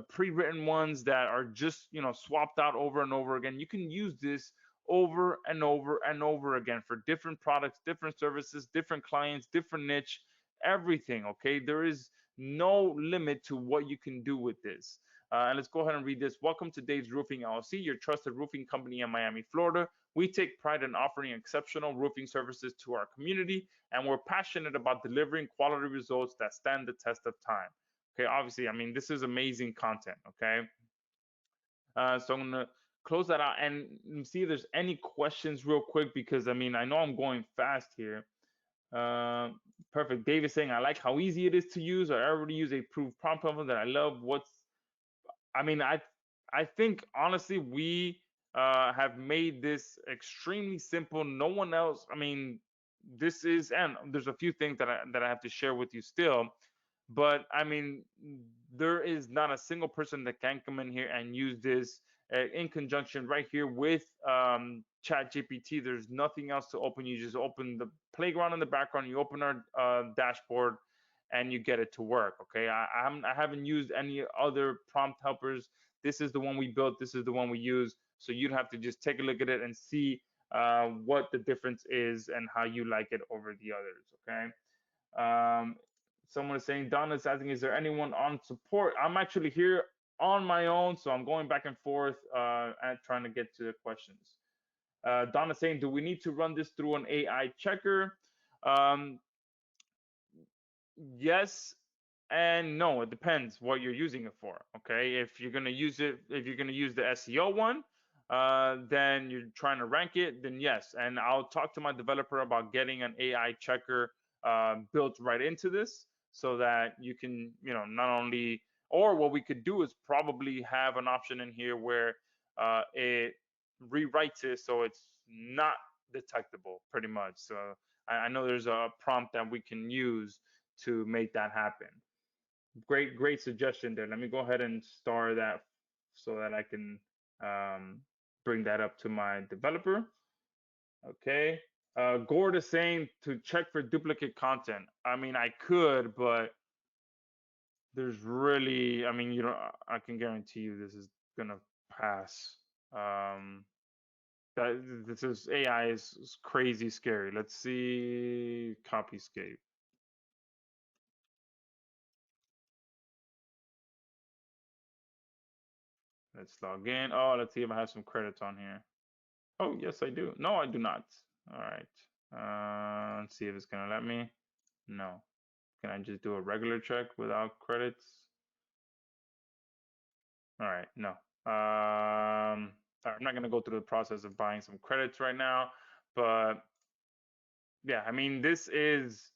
pre-written ones that are just swapped out over and over again. You can use this over and over and over again for different products, different services, different clients, different niche, everything. Okay, there is no limit to what you can do with this. And let's go ahead and read this. Welcome to Dave's Roofing LLC, your trusted roofing company in Miami, Florida. We take pride in offering exceptional roofing services to our community, and we're passionate about delivering quality results that stand the test of time. Okay, obviously, I mean, this is amazing content. Okay, so I'm gonna close that out and see if there's any questions real quick because I mean, I know I'm going fast here. Perfect. Dave is saying, I like how easy it is to use. I already use a approved prompt template that I love. I mean, I think honestly we have made this extremely simple. No one else. I mean, this is, and there's a few things that I have to share with you still, but I mean, there is not a single person that can come in here and use this in conjunction right here with ChatGPT. There's nothing else to open. You just open the playground in the background. You open our dashboard and you get it to work. Okay, I haven't used any other prompt helpers. This is the one we built. This is the one we use. So you'd have to just take a look at it and see what the difference is and how you like it over the others. Okay. Um, Someone is saying, Don is asking, is there anyone on support? I'm actually here on my own, so I'm going back and forth and trying to get to the questions. Don is saying, do we need to run this through an AI checker? Um, Yes and no. It depends what you're using it for. Okay, if you're gonna use it, if you're gonna use the SEO one, then you're trying to rank it, then yes. And I'll talk to my developer about getting an AI checker built right into this, so that you can, not only, or what we could do is probably have an option in here where it rewrites it so it's not detectable, pretty much. So I know there's a prompt that we can use to make that happen. Great suggestion there. Let me go ahead and star that so that I can bring that up to my developer. Okay. Gord is saying to check for duplicate content. I mean, I could, but there's really, I mean, I can guarantee you this is gonna pass. That this is AI is crazy scary. Let's see, copyscape. Let's log in. Oh, let's see if I have some credits on here. Oh, yes, I do. No, I do not. All right. Let's see if it's gonna let me. No. Can I just do a regular check without credits? All right, no. I'm not gonna go through the process of buying some credits right now, but yeah, I mean, this is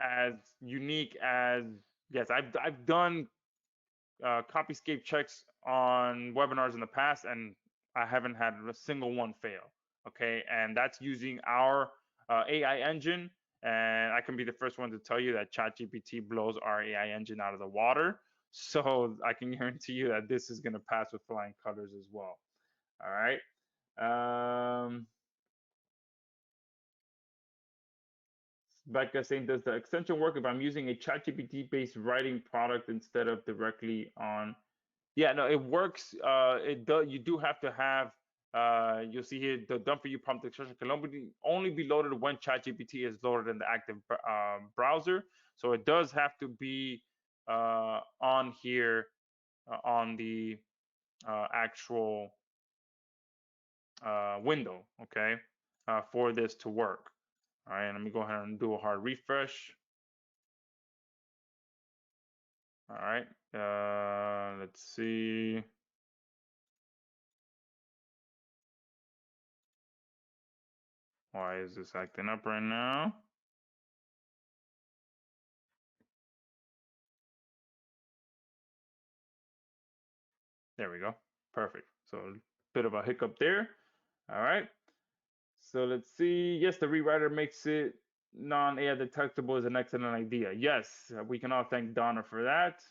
as unique as, yes, I've done copyscape checks on webinars in the past, and I haven't had a single one fail. Okay, and that's using our AI engine. And I can be the first one to tell you that ChatGPT blows our AI engine out of the water. So I can guarantee you that this is going to pass with flying colors as well. All right. Um, Becca saying, does the extension work if I'm using a ChatGPT based writing product instead of directly on? Yeah, no, it works. It does. You do have to have. You'll see here the done for you prompt extraction can only be loaded when ChatGPT is loaded in the active browser. So it does have to be on here on the actual window. Okay, for this to work. All right, let me go ahead and do a hard refresh. All right, let's see. Why is this acting up right now? There we go. Perfect. So a bit of a hiccup there. All right. So let's see. Yes, the rewriter makes it non-AI detectable is an excellent idea. Yes, we can all thank Donna for that.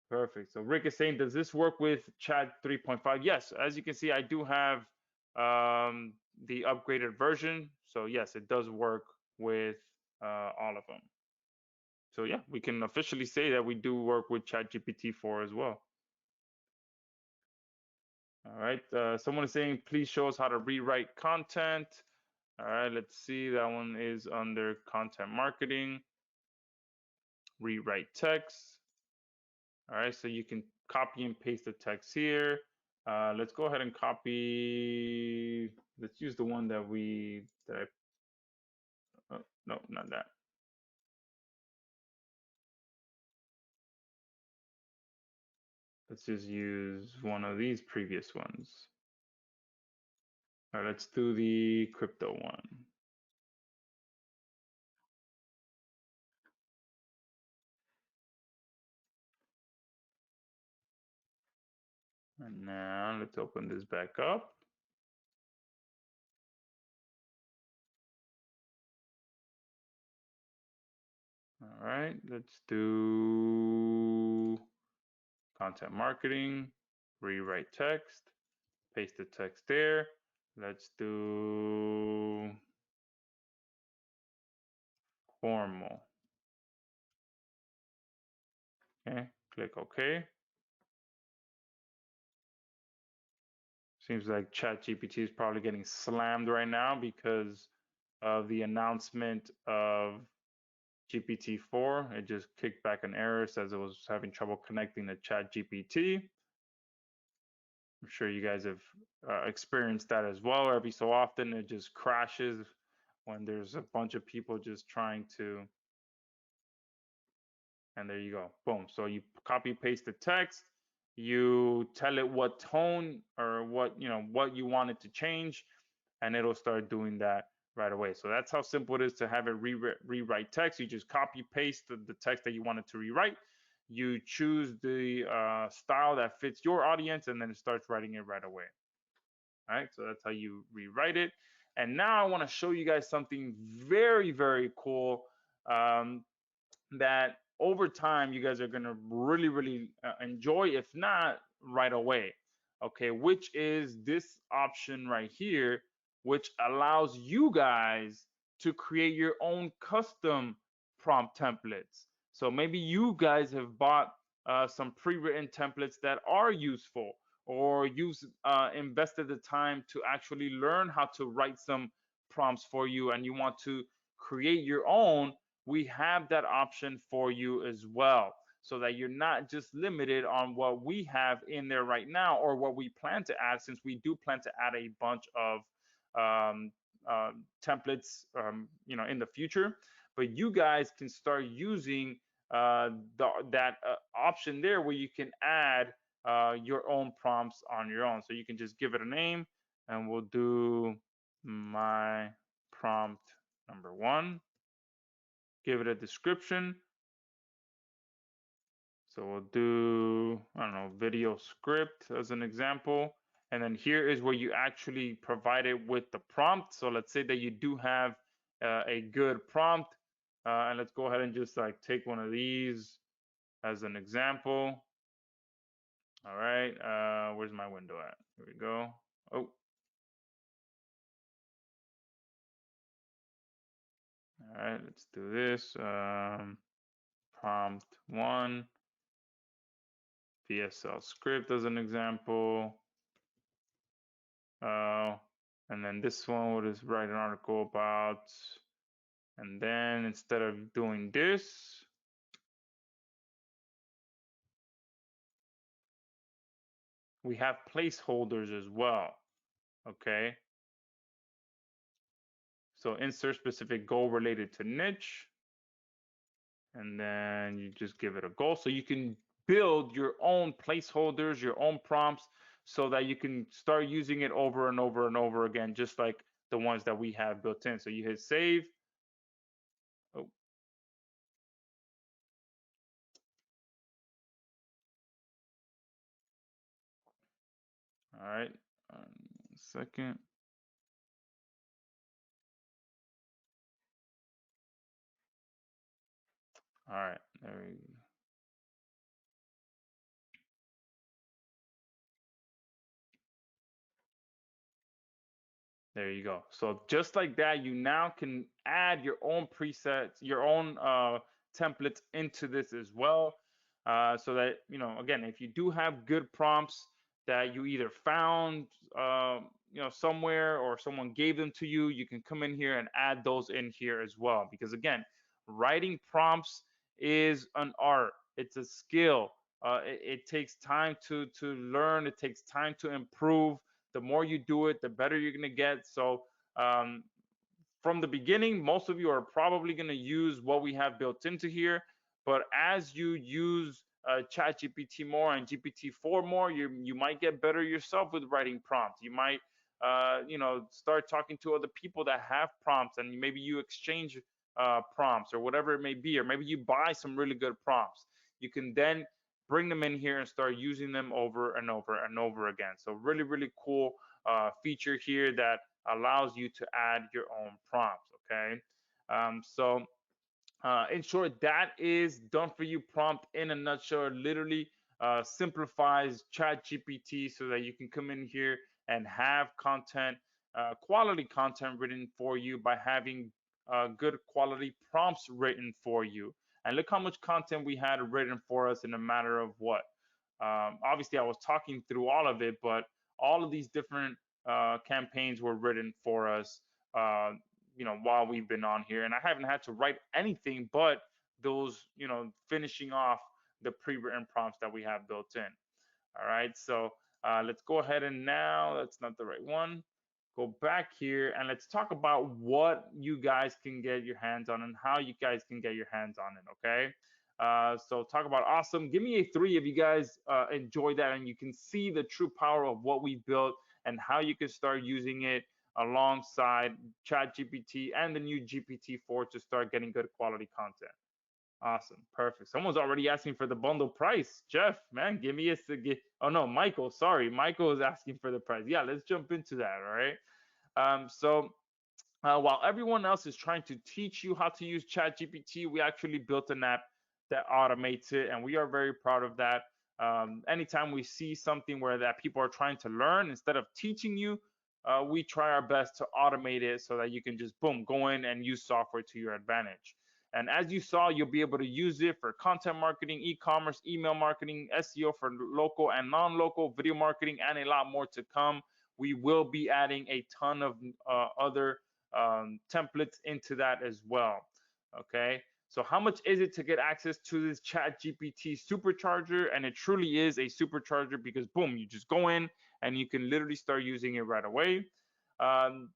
Perfect. So Rick is saying, does this work with Chat 3.5? Yes, as you can see, I do have the upgraded version. So yes, it does work with all of them. So yeah, we can officially say that we do work with ChatGPT 4 as well. All right. Someone is saying, please show us how to rewrite content. All right, let's see. That one is under content marketing, rewrite text. All right, so you can copy and paste the text here. Let's go ahead and copy. Let's use the one that oh, no, not that. Let's just use one of these previous ones. All right, let's do the crypto one. And now let's open this back up. All right, let's do content marketing, rewrite text, paste the text there. Let's do formal. Okay, click OK. Seems like ChatGPT is probably getting slammed right now because of the announcement of GPT-4. It just kicked back an error, says it was having trouble connecting to ChatGPT. I'm sure you guys have experienced that as well. Every so often, it just crashes when there's a bunch of people just trying to. And there you go. Boom. So you copy paste the text, you tell it what tone or what what you want it to change, and it'll start doing that right away. So that's how simple it is to have it rewrite text. You just copy paste the text that you wanted to rewrite. You choose the style that fits your audience, and then it starts writing it right away. All right, so that's how you rewrite it. And now I want to show you guys something very, very cool that over time you guys are going to really, really enjoy, if not right away. Okay, which is this option right here, which allows you guys to create your own custom prompt templates. So maybe you guys have bought some pre-written templates that are useful, or you've invested the time to actually learn how to write some prompts for you, and you want to create your own. We have that option for you as well, so that you're not just limited on what we have in there right now or what we plan to add, since we do plan to add a bunch of um, templates in the future. But you guys can start using that option there, where you can add your own prompts on your own. So you can just give it a name, and we'll do my prompt number 1. Give it a description. So we'll do, I don't know, video script as an example. And then here is where you actually provide it with the prompt. So let's say that you do have a good prompt. And let's go ahead and just like take one of these as an example. All right, where's my window at? Here we go. Oh. All right, let's do this. Prompt 1. VSL script as an example. And then this one, we'll just write an article about. And then instead of doing this, we have placeholders as well. Okay. So insert specific goal related to niche. And then you just give it a goal. So you can build your own placeholders, your own prompts, so that you can start using it over and over and over again, just like the ones that we have built in. So you hit save. Oh, all right. 1 second. All right, there we go. There you go. So just like that, you now can add your own presets, your own templates into this as well. So that, again, if you do have good prompts that you either found, somewhere, or someone gave them to you, you can come in here and add those in here as well. Because again, writing prompts is an art. It's a skill. It takes time to learn. It takes time to improve. The more you do it, the better you're going to get. So um, from the beginning, most of you are probably going to use what we have built into here. But as you use ChatGPT more and GPT-4 more, you might get better yourself with writing prompts. You might start talking to other people that have prompts, and maybe you exchange prompts or whatever it may be, or maybe you buy some really good prompts. You can then bring them in here and start using them over and over and over again. So really, really cool feature here that allows you to add your own prompts. Okay. In short, that is done for you prompt in a nutshell. It literally simplifies ChatGPT so that you can come in here and have content, quality content written for you by having good quality prompts written for you. And look how much content we had written for us in a matter of what? Obviously, I was talking through all of it, but all of these different campaigns were written for us. While we've been on here, and I haven't had to write anything but those, finishing off the pre-written prompts that we have built in. All right, so let's go ahead and now, that's not the right one. Go back here and let's talk about what you guys can get your hands on and how you guys can get your hands on it. Okay. So talk about awesome. Give me a 3 if you guys enjoy that and you can see the true power of what we built and how you can start using it alongside ChatGPT and the new GPT-4 to start getting good quality content. Awesome, perfect. Someone's already asking for the bundle price. Jeff, man, give me oh no, Michael. Sorry, Michael is asking for the price. Yeah, let's jump into that. All right. While everyone else is trying to teach you how to use ChatGPT, we actually built an app that automates it, and we are very proud of that. Anytime we see something where that people are trying to learn, instead of teaching you, we try our best to automate it so that you can just boom, go in and use software to your advantage. And as you saw, you'll be able to use it for content marketing, e-commerce, email marketing, SEO for local and non-local, video marketing, and a lot more to come. We will be adding a ton of other templates into that as well. Okay. So how much is it to get access to this ChatGPT supercharger? And it truly is a supercharger because boom, you just go in and you can literally start using it right away.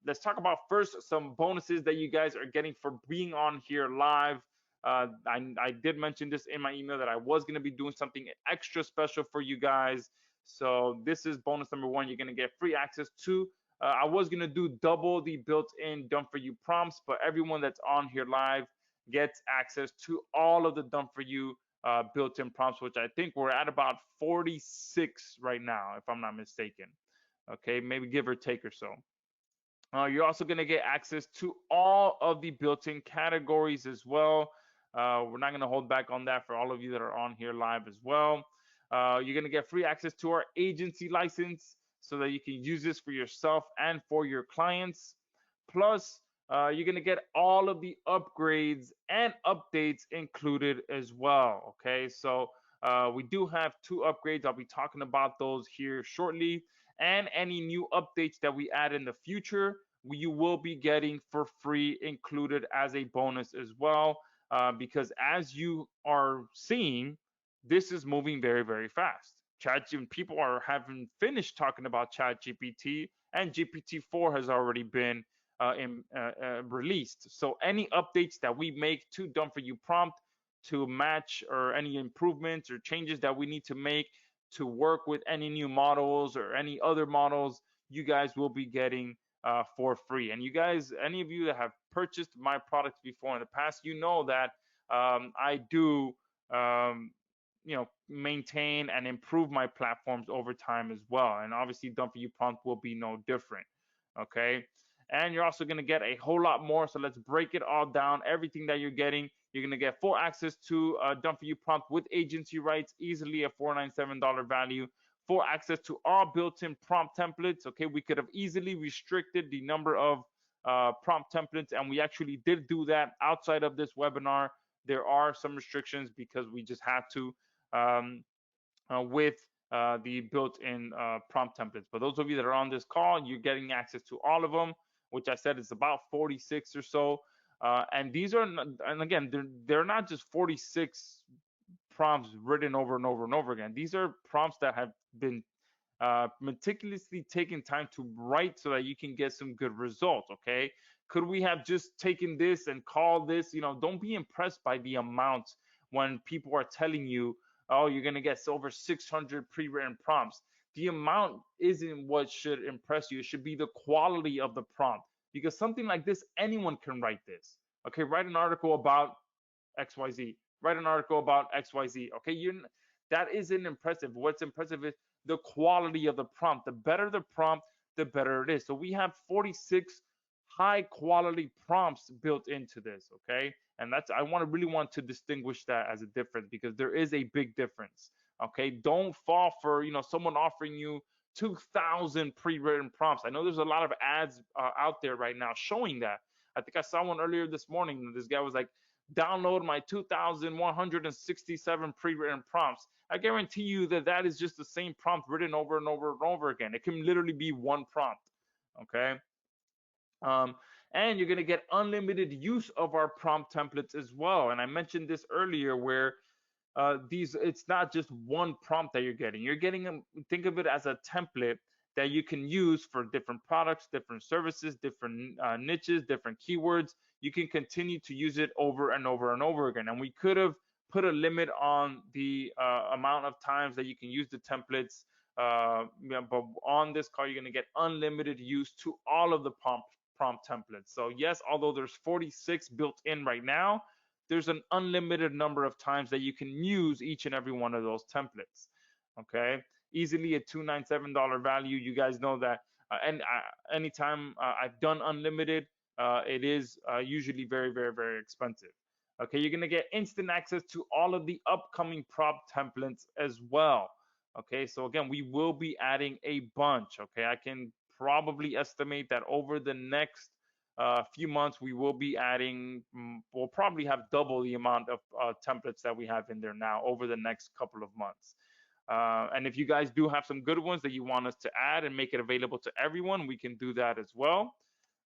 Let's talk about first some bonuses that you guys are getting for being on here live. I did mention this in my email that I was going to be doing something extra special for you guys. So this is bonus number 1. You're going to get free access to I was going to do double the built-in done for you prompts, but everyone that's on here live gets access to all of the done for you built-in prompts, which I think we're at about 46 right now, if I'm not mistaken. Okay, maybe give or take or so. You're also going to get access to all of the built-in categories as well. We're not going to hold back on that for all of you that are on here live as well. You're going to get free access to our agency license so that you can use this for yourself and for your clients. Plus, you're going to get all of the upgrades and updates included as well. Okay, so we do have 2 upgrades. I'll be talking about those here shortly. And any new updates that we add in the future, you will be getting for free included as a bonus as well. Because as you are seeing, this is moving very, very fast. People haven't finished talking about ChatGPT, and GPT-4 has already been released. So any updates that we make to Done For You prompt to match, or any improvements or changes that we need to make to work with any new models or any other models, you guys will be getting for free. And you guys, any of you that have purchased my products before in the past, you know that I do maintain and improve my platforms over time as well. And obviously Done For You Prompt will be no different. Okay, and you're also going to get a whole lot more. So let's break it all down. Everything that you're getting, you're going to get full access to Done For You Prompt with agency rights, easily a $497 value. Full access to all built-in prompt templates. Okay, we could have easily restricted the number of prompt templates, and we actually did do that outside of this webinar. There are some restrictions because we just had to with the built-in prompt templates. But those of you that are on this call, you're getting access to all of them, which I said is about 46 or so. And these are, and again, they're not just 46 prompts written over and over and over again. These are prompts that have been meticulously taken time to write so that you can get some good results. Okay, could we have just taken this and called this? Don't be impressed by the amounts when people are telling you, oh, you're going to get over 600 pre-written prompts. The amount isn't what should impress you. It should be the quality of the prompt, because something like this, anyone can write this. Okay, write an article about XYZ. Write an article about XYZ. Okay, that isn't impressive. What's impressive is the quality of the prompt. The better the prompt, the better it is. So we have 46 high quality prompts built into this. Okay, and I really want to distinguish that as a difference, because there is a big difference. Okay, don't fall for someone offering you 2,000 pre-written prompts. I know there's a lot of ads out there right now showing that. I think I saw one earlier this morning. This guy was like, download my 2,167 pre-written prompts. I guarantee you that is just the same prompt written over and over and over again. It can literally be one prompt. Okay. And you're going to get unlimited use of our prompt templates as well. And I mentioned this earlier, where it's not just one prompt that you're getting. You're getting think of it as a template that you can use for different products, different services, different niches, different keywords. You can continue to use it over and over and over again. And we could have put a limit on the amount of times that you can use the templates. But on this call, you're going to get unlimited use to all of the prompt templates. So yes, although there's 46 built in right now, there's an unlimited number of times that you can use each and every one of those templates. Okay, easily a $297 value. You guys know that. And anytime I've done unlimited, it is usually very, very, very expensive. Okay, you're gonna get instant access to all of the upcoming prompt templates as well. Okay, so again, we will be adding a bunch. Okay, I can probably estimate that over the next few months, we will be adding, we'll probably have double the amount of templates that we have in there now over the next couple of months. And if you guys do have some good ones that you want us to add and make it available to everyone, we can do that as well.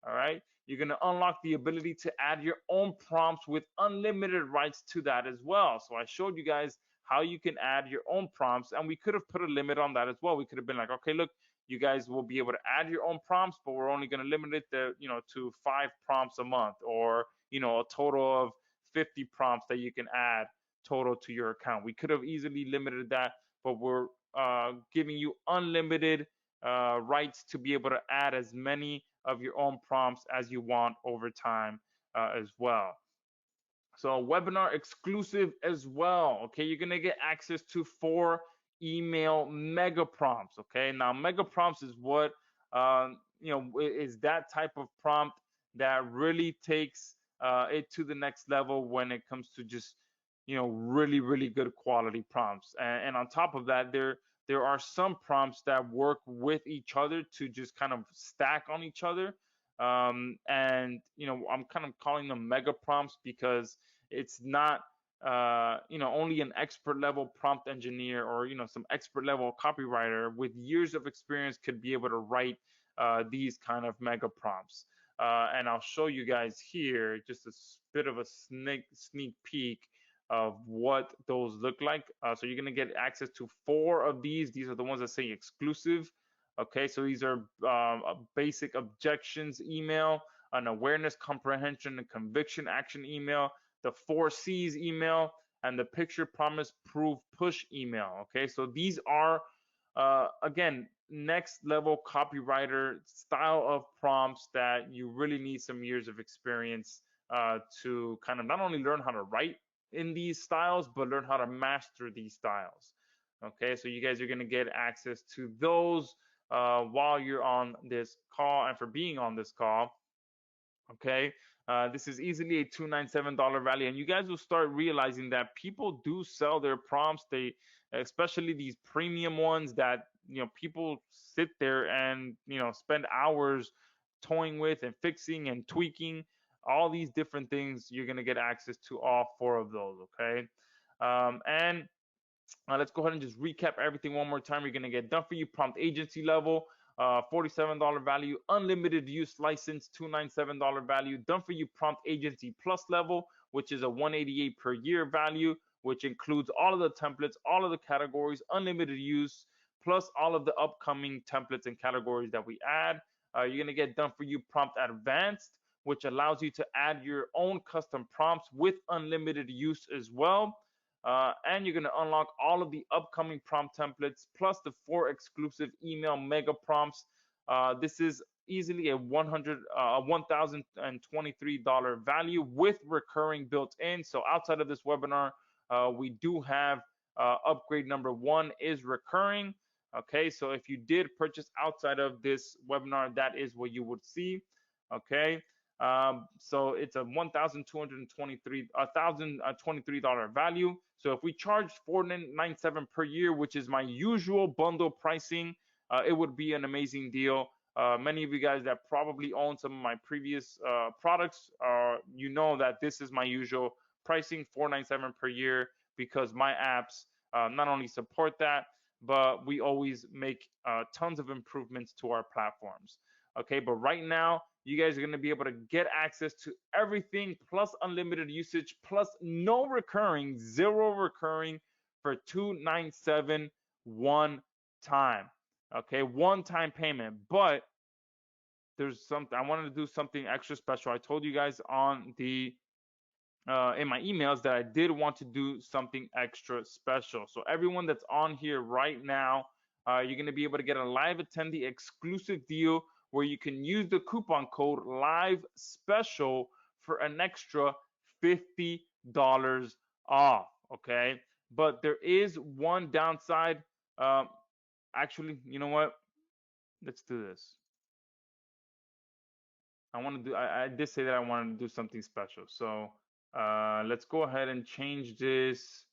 All right. You're going to unlock the ability to add your own prompts with unlimited rights to that as well. So I showed you guys how you can add your own prompts, and we could have put a limit on that as well. We could have been like, okay, look, you guys will be able to add your own prompts, but we're only going to limit it to 5 prompts a month, or a total of 50 prompts that you can add total to your account. We could have easily limited that, but we're giving you unlimited rights to be able to add as many of your own prompts as you want over time as well. So webinar exclusive as well. Okay, you're gonna get access to 4 email mega prompts. Okay, now mega prompts is what is that type of prompt that really takes it to the next level when it comes to just really, really good quality prompts. And on top of that, there are some prompts that work with each other to just kind of stack on each other. And I'm kind of calling them mega prompts because it's not only an expert level prompt engineer or some expert level copywriter with years of experience could be able to write these kind of mega prompts. And I'll show you guys here just a bit of a sneak peek of what those look like. So you're going to get access to 4 of these. These are the ones that say exclusive. Okay, so these are a basic objections email, an awareness, comprehension, and conviction action email, the 4 C's email, and the picture, promise, proof, push email. Okay, so these are, again, next level copywriter style of prompts that you really need some years of experience to kind of not only learn how to write in these styles, but learn how to master these styles. Okay, so you guys are going to get access to those while you're on this call and for being on this call. Okay, this is easily a $297 value, and you guys will start realizing that people do sell their prompts. They, especially these premium ones that people sit there and spend hours toying with and fixing and tweaking all these different things. You're gonna get access to all four of those. Okay, and let's go ahead and just recap everything one more time. You're going to get done for you prompt agency level, $47 value, unlimited use license, $297 value, done for you prompt agency plus level, which is a $188 per year value, which includes all of the templates, all of the categories, unlimited use, plus all of the upcoming templates and categories that we add. You're going to get done for you prompt advanced, which allows you to add your own custom prompts with unlimited use as well. And you're going to unlock all of the upcoming prompt templates plus the 4 exclusive email mega prompts. This is easily a $1,023 value with recurring built in. So outside of this webinar, we do have upgrade number 1 is recurring. Okay, so if you did purchase outside of this webinar, that is what you would see. Okay. So it's a $1,223 value. So if we charge $497 per year, which is my usual bundle pricing, it would be an amazing deal. Many of you guys that probably own some of my previous products, you know that this is my usual pricing, $497 per year, because my apps not only support that, but we always make tons of improvements to our platforms. Okay, but right now, you guys are going to be able to get access to everything plus unlimited usage plus no recurring, 0 recurring for $297 one time. Okay, one-time payment. But there's something I wanted to do something extra special. I told you guys on the in my emails that I did want to do something extra special. So everyone that's on here right now, you're going to be able to get a live attendee exclusive deal where you can use the coupon code live special for an extra $50 off. Okay, but there is one downside. Actually, you know what? Let's do this. I did say that I wanted to do something special. So let's go ahead and change this.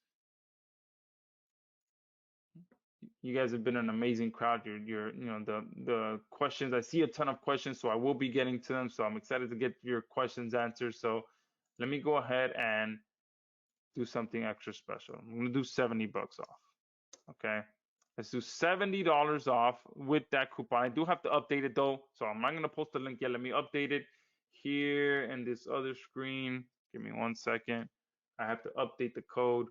You guys have been an amazing crowd. The questions. I see a ton of questions, so I will be getting to them. So I'm excited to get your questions answered. So let me go ahead and do something extra special. I'm gonna do $70 off. Okay. Let's do $70 off with that coupon. I do have to update it though, so I'm not gonna post the link yet. Let me update it here in this other screen. Give me 1 second. I have to update the code.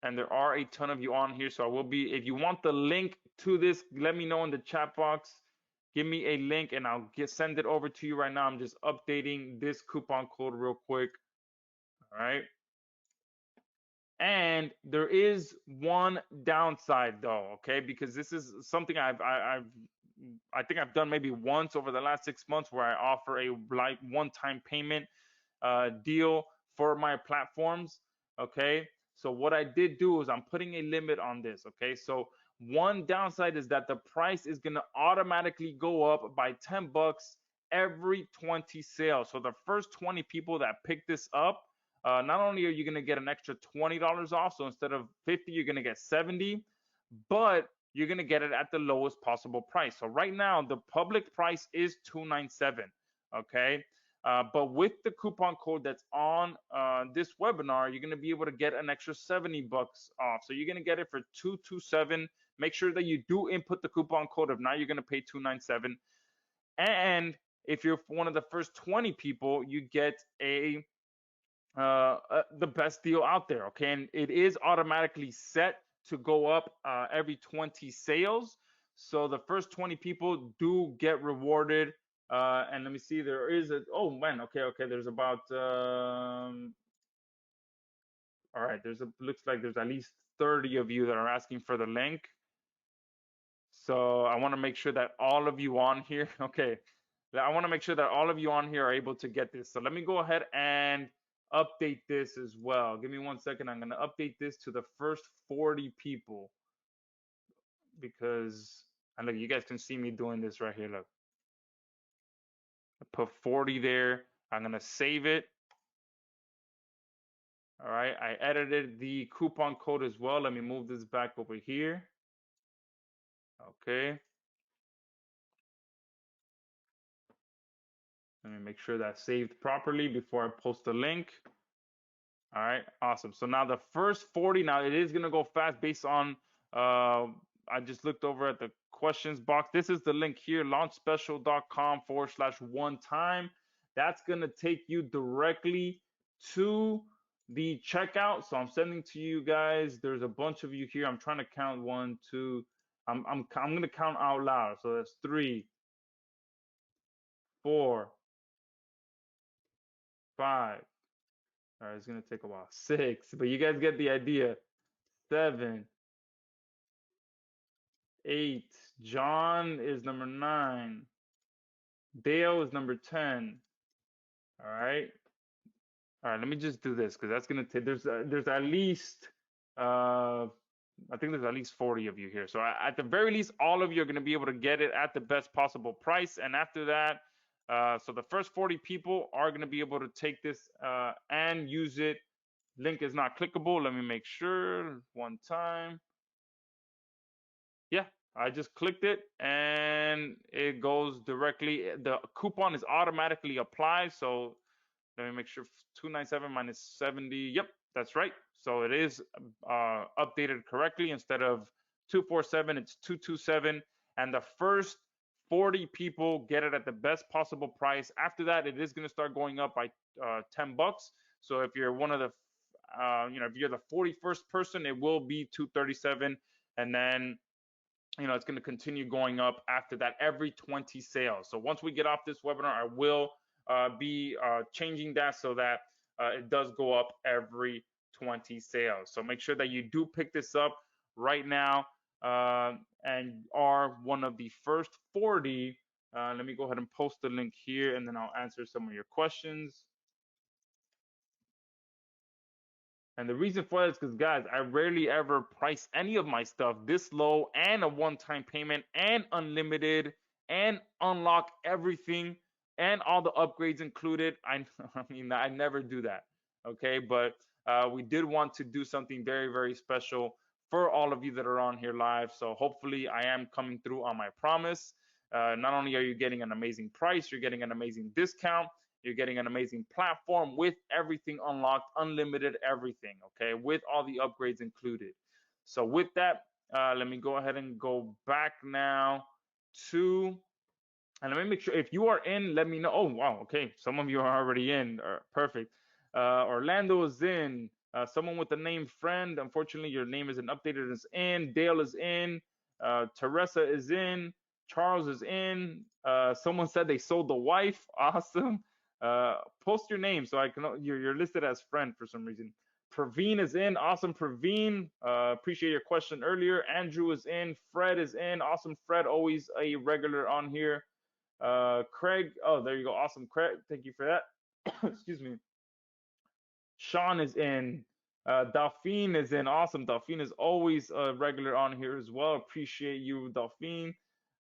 And there are a ton of you on here, so I will be, if you want the link to this, let me know in the chat box. Give me a link and I'll send it over to you right now. I'm just updating this coupon code real quick. All right. And there is one downside though, okay? Because this is something I think I've done maybe once over the last 6 months where I offer a like one-time payment deal for my platforms, okay? So what I did do is I'm putting a limit on this, okay? So one downside is that the price is gonna automatically go up by $10 every 20 sales. So the first 20 people that pick this up, not only are you going to get an extra $20 off, so instead of 50, you're going to get 70, but you're going to get it at the lowest possible price. So right now, the public price is $297, okay? But with the coupon code that's on this webinar, you're going to be able to get an extra $70 off. So you're going to get it for $227. Make sure that you do input the coupon code. If not, you're going to pay $297. And if you're one of the first 20 people, you get the best deal out there, okay? And it is automatically set to go up every 20 sales. So the first 20 people do get rewarded. And let me see, there is a, oh man, okay, there's about, All right, looks like there's at least 30 of you that are asking for the link. So I want to make sure that all of you on here, okay, I want to make sure that all of you on here are able to get this. So let me go ahead and update this as well. Give me 1 second. I'm going to update this to the first 40 people because, and look, you guys can see me doing this right here. Look, I put 40 there. I'm going to save it. All right, I edited the coupon code as well. Let me move this back over here. Okay. Let me make sure that's saved properly before I post the link. All right, awesome. So now the first 40, now it is gonna go fast based on I just looked over at the questions box. This is the link here, launchspecial.com/one time. That's gonna take you directly to the checkout. So I'm sending to you guys. There's a bunch of you here. I'm trying to count 1, 2. I'm gonna count out loud. So that's 3, 4, 5. All right, it's gonna take a while. 6, but you guys get the idea. 7, 8. John is number 9. Dale is number 10. All right. All right. Let me just do this because that's gonna take. There's at least I think there's at least 40 of you here. So at the very least, all of you are gonna be able to get it at the best possible price. And after that, so the first 40 people are gonna be able to take this and use it. Link is not clickable. Let me make sure one time. Yeah, I just clicked it and it goes directly. The coupon is automatically applied. So let me make sure 297 minus 70. Yep, that's right. So it is updated correctly. Instead of 247, it's 227. And the first 40 people get it at the best possible price. After that, it is going to start going up by $10. So if you're one of the, if you're the 41st person, it will be 237. And then it's going to continue going up after that every 20 sales. So once we get off this webinar, I will be changing that so that it does go up every 20 sales. So make sure that you do pick this up right now and are one of the first 40. Let me go ahead and post the link here and then I'll answer some of your questions. And the reason for that is because, guys, I rarely ever price any of my stuff this low and a one-time payment and unlimited and unlock everything and all the upgrades included. I mean, I never do that. Okay, but we did want to do something very, very special for all of you that are on here live. So hopefully I am coming through on my promise. Not only are you getting an amazing price, you're getting an amazing discount. You're getting an amazing platform with everything unlocked, unlimited everything, okay, with all the upgrades included. So with that, let me go ahead and go back now to, and let me make sure if you are in, let me know. Oh, wow, okay, some of you are already in. Perfect. Orlando is in. Someone with the name Friend, unfortunately, your name isn't updated, is in. Dale is in. Teresa is in. Charles is in. Someone said they sold the wife. Awesome. Post your name so I can. You're listed as friend for some reason. Praveen is in. Awesome, Praveen. Appreciate your question earlier. Andrew is in. Fred is in. Awesome, Fred. Always a regular on here. Craig. Oh, there you go. Awesome, Craig. Thank you for that. Excuse me. Sean is in. Delphine is in. Awesome. Delphine is always a regular on here as well. Appreciate you, Delphine.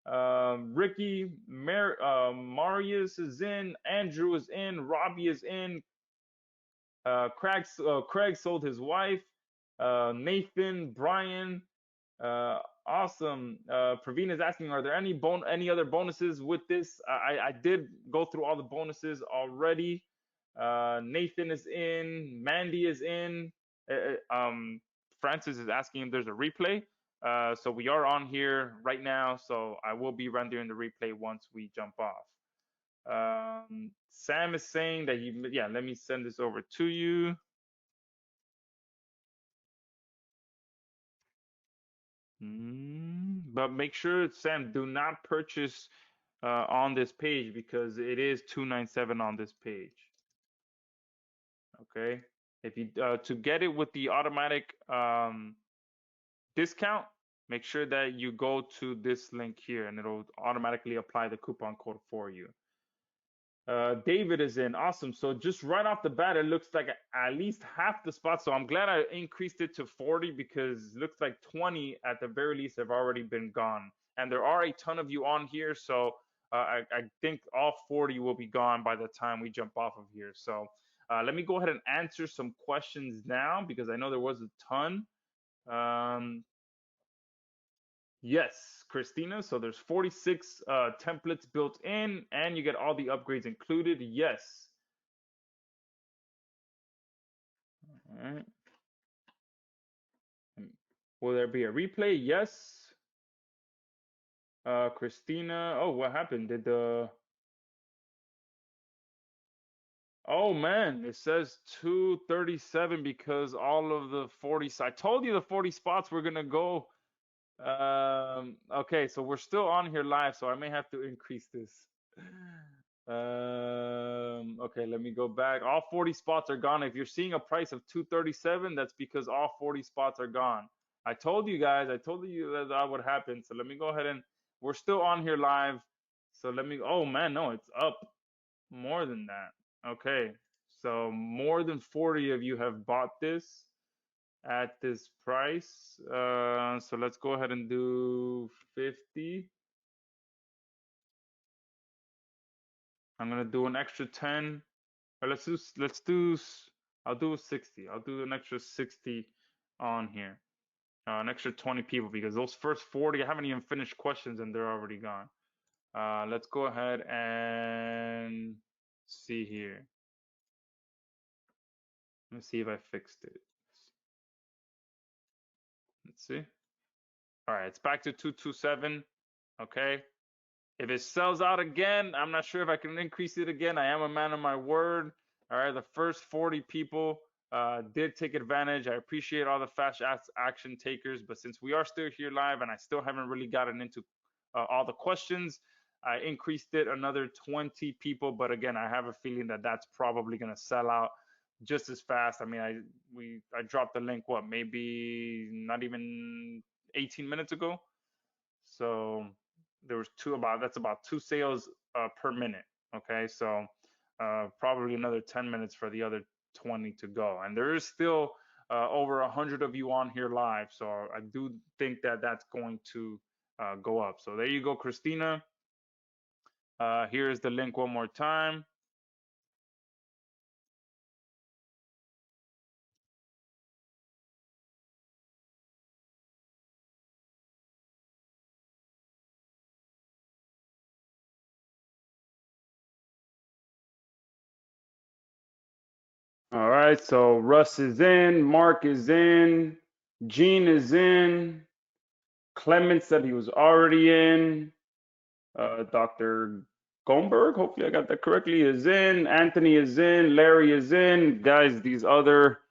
Ricky, Marius is in. Andrew is in. Robbie is in. Craig sold his wife. Nathan, Brian, awesome. Praveen is asking, are there any other bonuses with this? I did go through all the bonuses already. Nathan is in. Mandy is in. Francis is asking if there's a replay. So we are on here right now. So I will be rendering the replay once we jump off. Sam is saying that yeah, let me send this over to you. But make sure, Sam, do not purchase on this page because it is $297 on this page. Okay, If you to get it with the automatic discount, make sure that you go to this link here and it'll automatically apply the coupon code for you. David is in. Awesome. So just right off the bat, it looks like at least half the spots. So I'm glad I increased it to 40 because it looks like 20 at the very least have already been gone. And there are a ton of you on here. So I think all 40 will be gone by the time we jump off of here. So let me go ahead and answer some questions now because I know there was a ton. Yes, Christina. So there's 46 templates built in, and you get all the upgrades included. Yes. All right. Will there be a replay? Yes. Christina. Oh, what happened? Did the? Oh man, it says 237 because all of the 40. I told you the 40 spots were gonna go. Okay, so we're still on here live, so I may have to increase this. Okay, let me go back. All 40 spots are gone. If you're seeing a price of 237, that's because all 40 spots are gone. I told you guys, I told you that that would happen. So let me go ahead and we're still on here live. So let me, oh man, no, it's up more than that. Okay, so more than 40 of you have bought this at this price. So let's go ahead and do 50. I'm gonna do an extra 10. Or I'll do 60. I'll do an extra 60 on here. An extra 20 people because those first 40, I haven't even finished questions and they're already gone. Let's go ahead and see here. Let's see if I fixed it. Let's see. All right, it's back to 227. Okay. If it sells out again, I'm not sure if I can increase it again. I am a man of my word. All right, the first 40 people did take advantage. I appreciate all the fast action takers, but since we are still here live and I still haven't really gotten into all the questions, I increased it another 20 people. But again, I have a feeling that that's probably going to sell out just as fast. I mean, I dropped the link, what, maybe not even 18 minutes ago. So there was that's about 2 sales per minute. Okay, so probably another 10 minutes for the other 20 to go, and there is still over 100 of you on here live, so I do think that that's going to go up. So there you go, Christina. Here is the link one more time. All right, so Russ is in, Mark is in, Gene is in, Clement said he was already in, Dr. Gomberg, hopefully I got that correctly, is in, Anthony is in, Larry is in. Guys, these other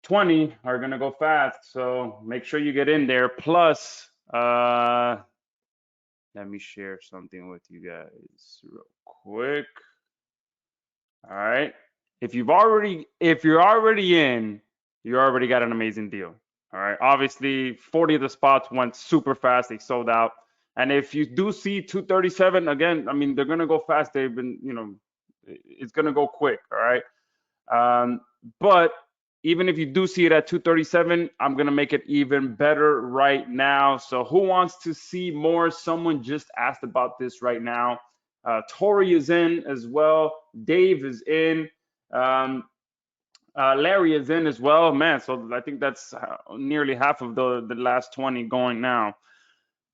20 are gonna go fast, so make sure you get in there. Plus, let me share something with you guys real quick. All right. If you're already in, you already got an amazing deal. All right. Obviously, 40 of the spots went super fast. They sold out. And if you do see 237 again, I mean, they're gonna go fast. They've been, it's gonna go quick. All right. But even if you do see it at 237, I'm gonna make it even better right now. So who wants to see more? Someone just asked about this right now. Tori is in as well. Dave is in. Larry is in as well. Man, so I think that's nearly half of the last 20 going now.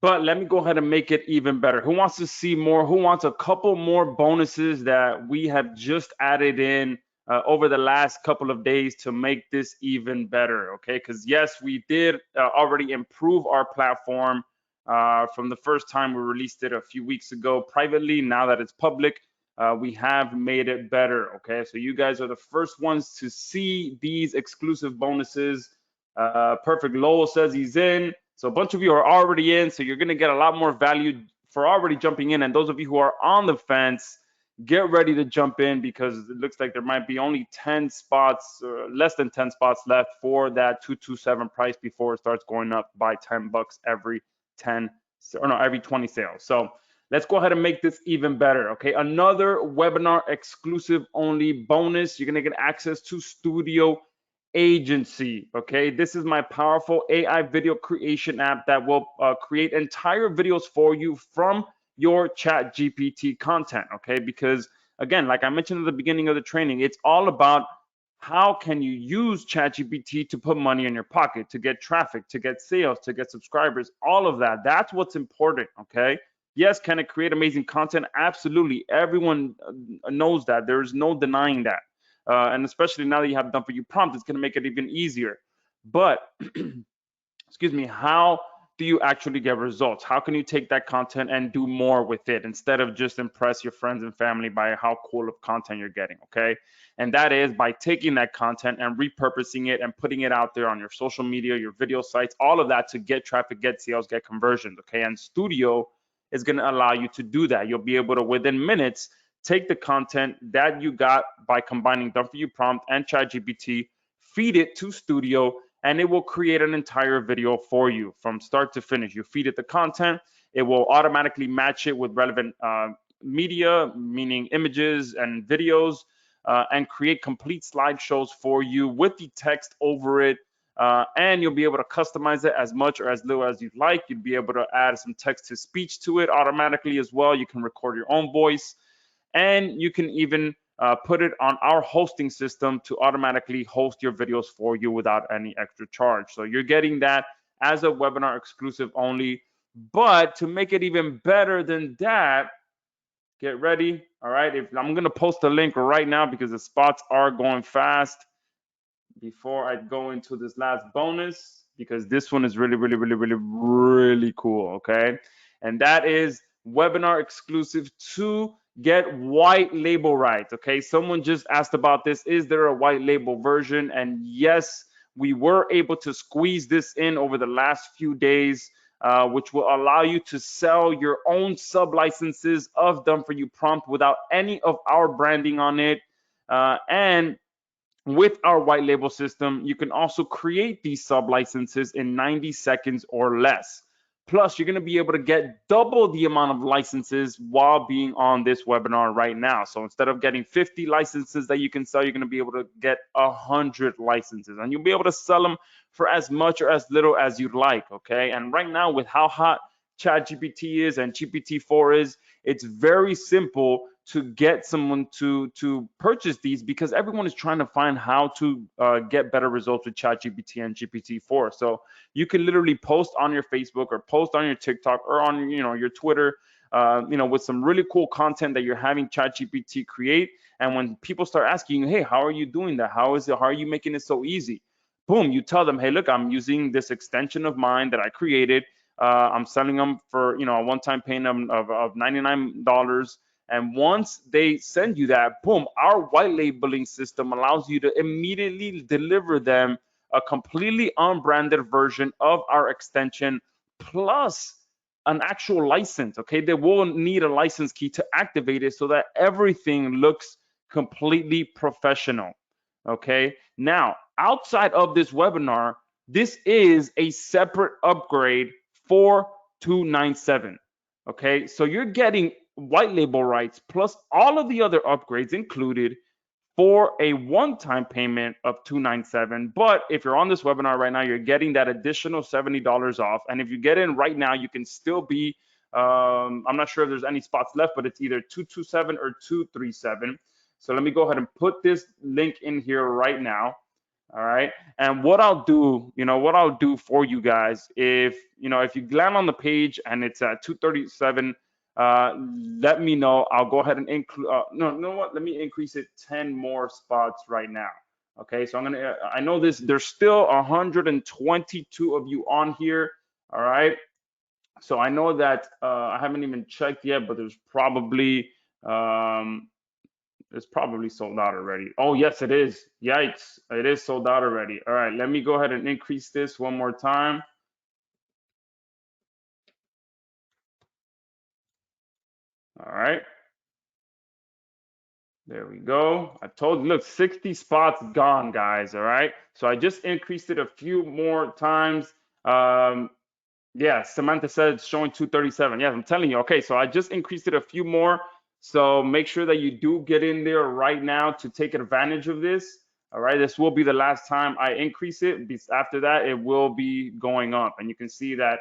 But let me go ahead and make it even better. Who wants to see more? Who wants a couple more bonuses that we have just added in over the last couple of days to make this even better? Okay, because yes, we did already improve our platform from the first time we released it a few weeks ago privately. Now that it's public, we have made it better. Okay, so you guys are the first ones to see these exclusive bonuses. Perfect Lowell says he's in. So a bunch of you are already in, so you're going to get a lot more value for already jumping in. And those of you who are on the fence, get ready to jump in because it looks like there might be only 10 spots, less than 10 spots left for that 227 price before it starts going up by 10 bucks every 10 or no, every 20 sales. So let's go ahead and make this even better. Okay, another webinar exclusive only bonus. You're gonna get access to Studio Agency. Okay, this is my powerful AI video creation app that will create entire videos for you from your ChatGPT content. Okay, because again, like I mentioned at the beginning of the training, it's all about how can you use ChatGPT to put money in your pocket, to get traffic, to get sales, to get subscribers, all of that. That's what's important. Okay, yes, can it create amazing content? Absolutely, everyone knows that. There's no denying that. And especially now that you have done for you prompt, it's going to make it even easier. But excuse me, how do you actually get results? How can you take that content and do more with it instead of just impress your friends and family by how cool of content you're getting? Okay, and that is by taking that content and repurposing it and putting it out there on your social media, your video sites, all of that to get traffic, get sales, get conversions. Okay, and Studio is going to allow you to do that. You'll be able to within minutes take the content that you got by combining done for you prompt and ChatGPT, feed it to Studio, and it will create an entire video for you from start to finish. You feed it the content, it will automatically match it with relevant media, meaning images and videos, and create complete slideshows for you with the text over it. And you'll be able to customize it as much or as little as you'd like. You'd be able to add some text to speech to it automatically as well. You can record your own voice, and you can even put it on our hosting system to automatically host your videos for you without any extra charge. So you're getting that as a webinar exclusive only. But to make it even better than that, get ready. All right, if I'm gonna post a link right now because the spots are going fast before I go into this last bonus, because this one is really cool. Okay, and that is webinar exclusive to get white label rights. Okay, someone just asked about this. Is there a white label version? And yes, we were able to squeeze this in over the last few days, which will allow you to sell your own sub licenses of Done For You Prompt without any of our branding on it. And with our white label system, you can also create these sub licenses in 90 seconds or less. Plus, you're going to be able to get double the amount of licenses while being on this webinar right now. So instead of getting 50 licenses that you can sell, you're going to be able to get 100 licenses, and you'll be able to sell them for as much or as little as you'd like. Okay. And right now, with how hot ChatGPT is and GPT-4 is, it's very simple to get someone to purchase these because everyone is trying to find how to get better results with ChatGPT and GPT-4. So you can literally post on your Facebook or post on your TikTok or on your Twitter, with some really cool content that you're having ChatGPT create. And when people start asking you, hey, how are you doing that? How is it? How are you making it so easy? Boom, you tell them, hey, look, I'm using this extension of mine that I created. I'm selling them for a one-time payment of $99. And once they send you that, boom, our white labeling system allows you to immediately deliver them a completely unbranded version of our extension plus an actual license. Okay, they will need a license key to activate it so that everything looks completely professional. Okay, now outside of this webinar, this is a separate upgrade for 297. Okay, so you're getting white label rights plus all of the other upgrades included for a one-time payment of 297. But if you're on this webinar right now, you're getting that additional $70 off. And if you get in right now, you can still be I'm not sure if there's any spots left, but it's either 227 or 237. So let me go ahead and put this link in here right now. All right. And what I'll do, for you guys, if you land on the page and it's at 237, let me know. I'll go ahead and include, no, you know what? Let me increase it 10 more spots right now. Okay. So I know there's still 122 of you on here. All right. So I know that I haven't even checked yet, but um, it's probably sold out already. Oh, yes, it is. Yikes. It is sold out already. All right, let me go ahead and increase this one more time. All right. There we go. I told you, look, 60 spots gone, guys. All right. So I just increased it a few more times. Um, Yeah, Samantha said it's showing 237. Yes, I'm telling you. Okay, so I just increased it a few more. So make sure that you do get in there right now to take advantage of this. All right, this will be the last time I increase it. After that, it will be going up. And you can see that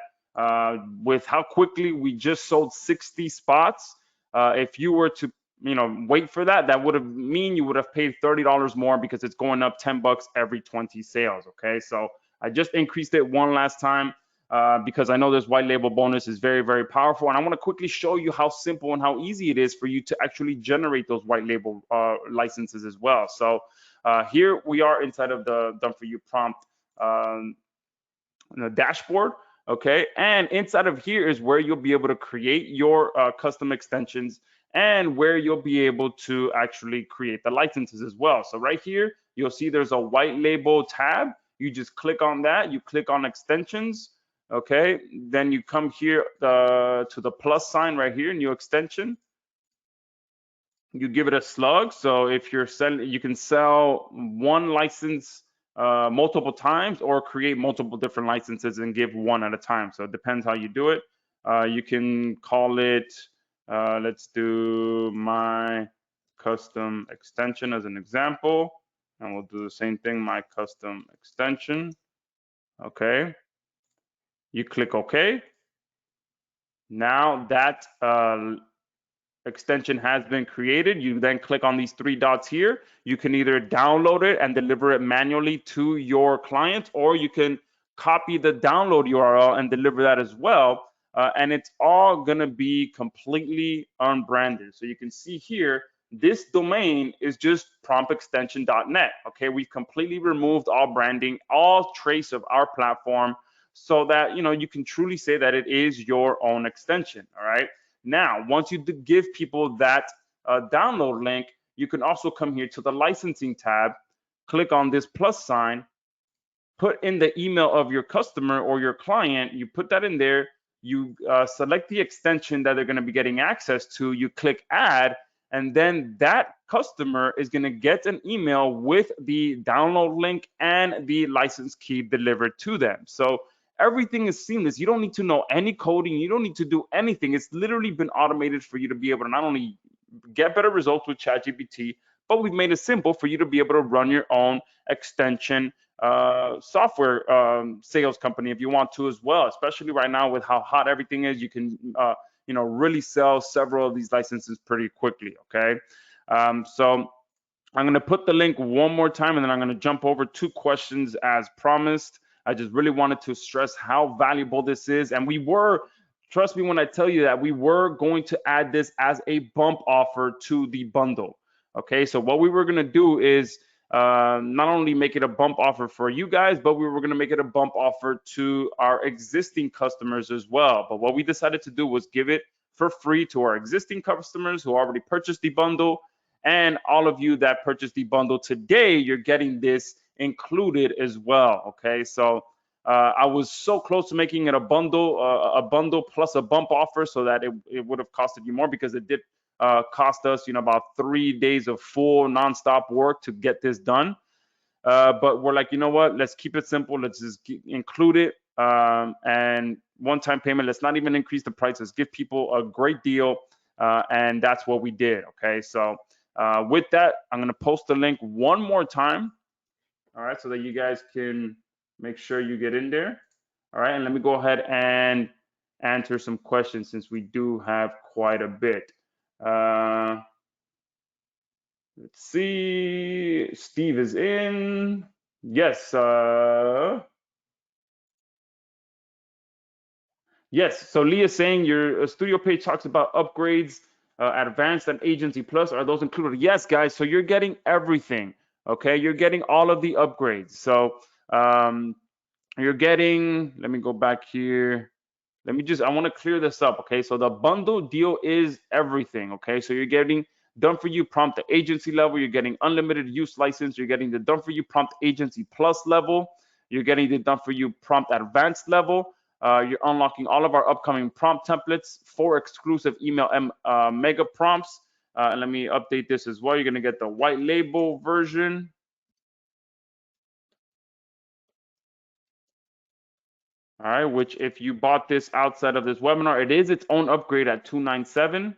with how quickly we just sold 60 spots, if you were to wait for that, that would have mean you would have paid $30 more because it's going up 10 bucks every 20 sales. Okay, so I just increased it one last time because I know this white label bonus is very, very powerful. And I want to quickly show you how simple and how easy it is for you to actually generate those white label licenses as well. So here we are inside of the Done For You prompt um, the dashboard. Okay, and inside of here is where you'll be able to create your custom extensions and where you'll be able to actually create the licenses as well. So right here, you'll see there's a white label tab. You just click on that, you click on extensions. Okay, then you come here to the plus sign right here, new extension. You give it a slug. So if you're selling, you can sell one license multiple times or create multiple different licenses and give one at a time. So it depends how you do it. You can call it, let's do my custom extension as an example. And we'll do the same thing, my custom extension. Okay. You click OK. Now that extension has been created. You then click on these three dots here. You can either download it and deliver it manually to your client, or you can copy the download URL and deliver that as well. And it's all going to be completely unbranded. So you can see here, this domain is just promptextension.net. Okay, we've completely removed all branding, all trace of our platform, so that you can truly say that it is your own extension. All right. Now, once you give people that download link, you can also come here to the licensing tab, click on this plus sign, put in the email of your customer or your client, you put that in there, you select the extension that they're going to be getting access to, you click add, and then that customer is going to get an email with the download link and the license key delivered to them. So everything is seamless. You don't need to know any coding. You don't need to do anything. It's literally been automated for you to be able to not only get better results with ChatGPT, but we've made it simple for you to be able to run your own extension software sales company if you want to as well. Especially right now with how hot everything is, you can really sell several of these licenses pretty quickly. Okay, so I'm going to put the link one more time, and then I'm going to jump over 2 questions as promised. I just really wanted to stress how valuable this is. And trust me when I tell you that we were going to add this as a bump offer to the bundle. Okay, so what we were going to do is not only make it a bump offer for you guys, but we were going to make it a bump offer to our existing customers as well. But what we decided to do was give it for free to our existing customers who already purchased the bundle. And all of you that purchased the bundle today, you're getting this included as well. Okay, so I was so close to making it a bundle plus a bump offer, so that it would have costed you more, because it did cost us, about 3 days of full nonstop work to get this done. But we're like, you know what? Let's keep it simple. Let's just include it and one-time payment. Let's not even increase the price. Let's give people a great deal, and that's what we did. Okay, so with that, I'm going to post the link one more time. All right, so that you guys can make sure you get in there. All right, and let me go ahead and answer some questions since we do have quite a bit. Let's see. Steve is in. Yes. Yes. So Leah's saying your studio page talks about upgrades, advanced and agency plus. Are those included? Yes, guys. So you're getting everything. Okay, you're getting all of the upgrades. So you're getting. Let me go back here. I want to clear this up. Okay, so the bundle deal is everything. Okay, so you're getting Done For You Prompt the agency level. You're getting unlimited use license. You're getting the Done For You Prompt agency plus level. You're getting the Done For You Prompt advanced level. You're unlocking all of our upcoming prompt templates, 4 exclusive email mega prompts. Let me update this as well. You're going to get the white label version. All right, which if you bought this outside of this webinar, it is its own upgrade at $297.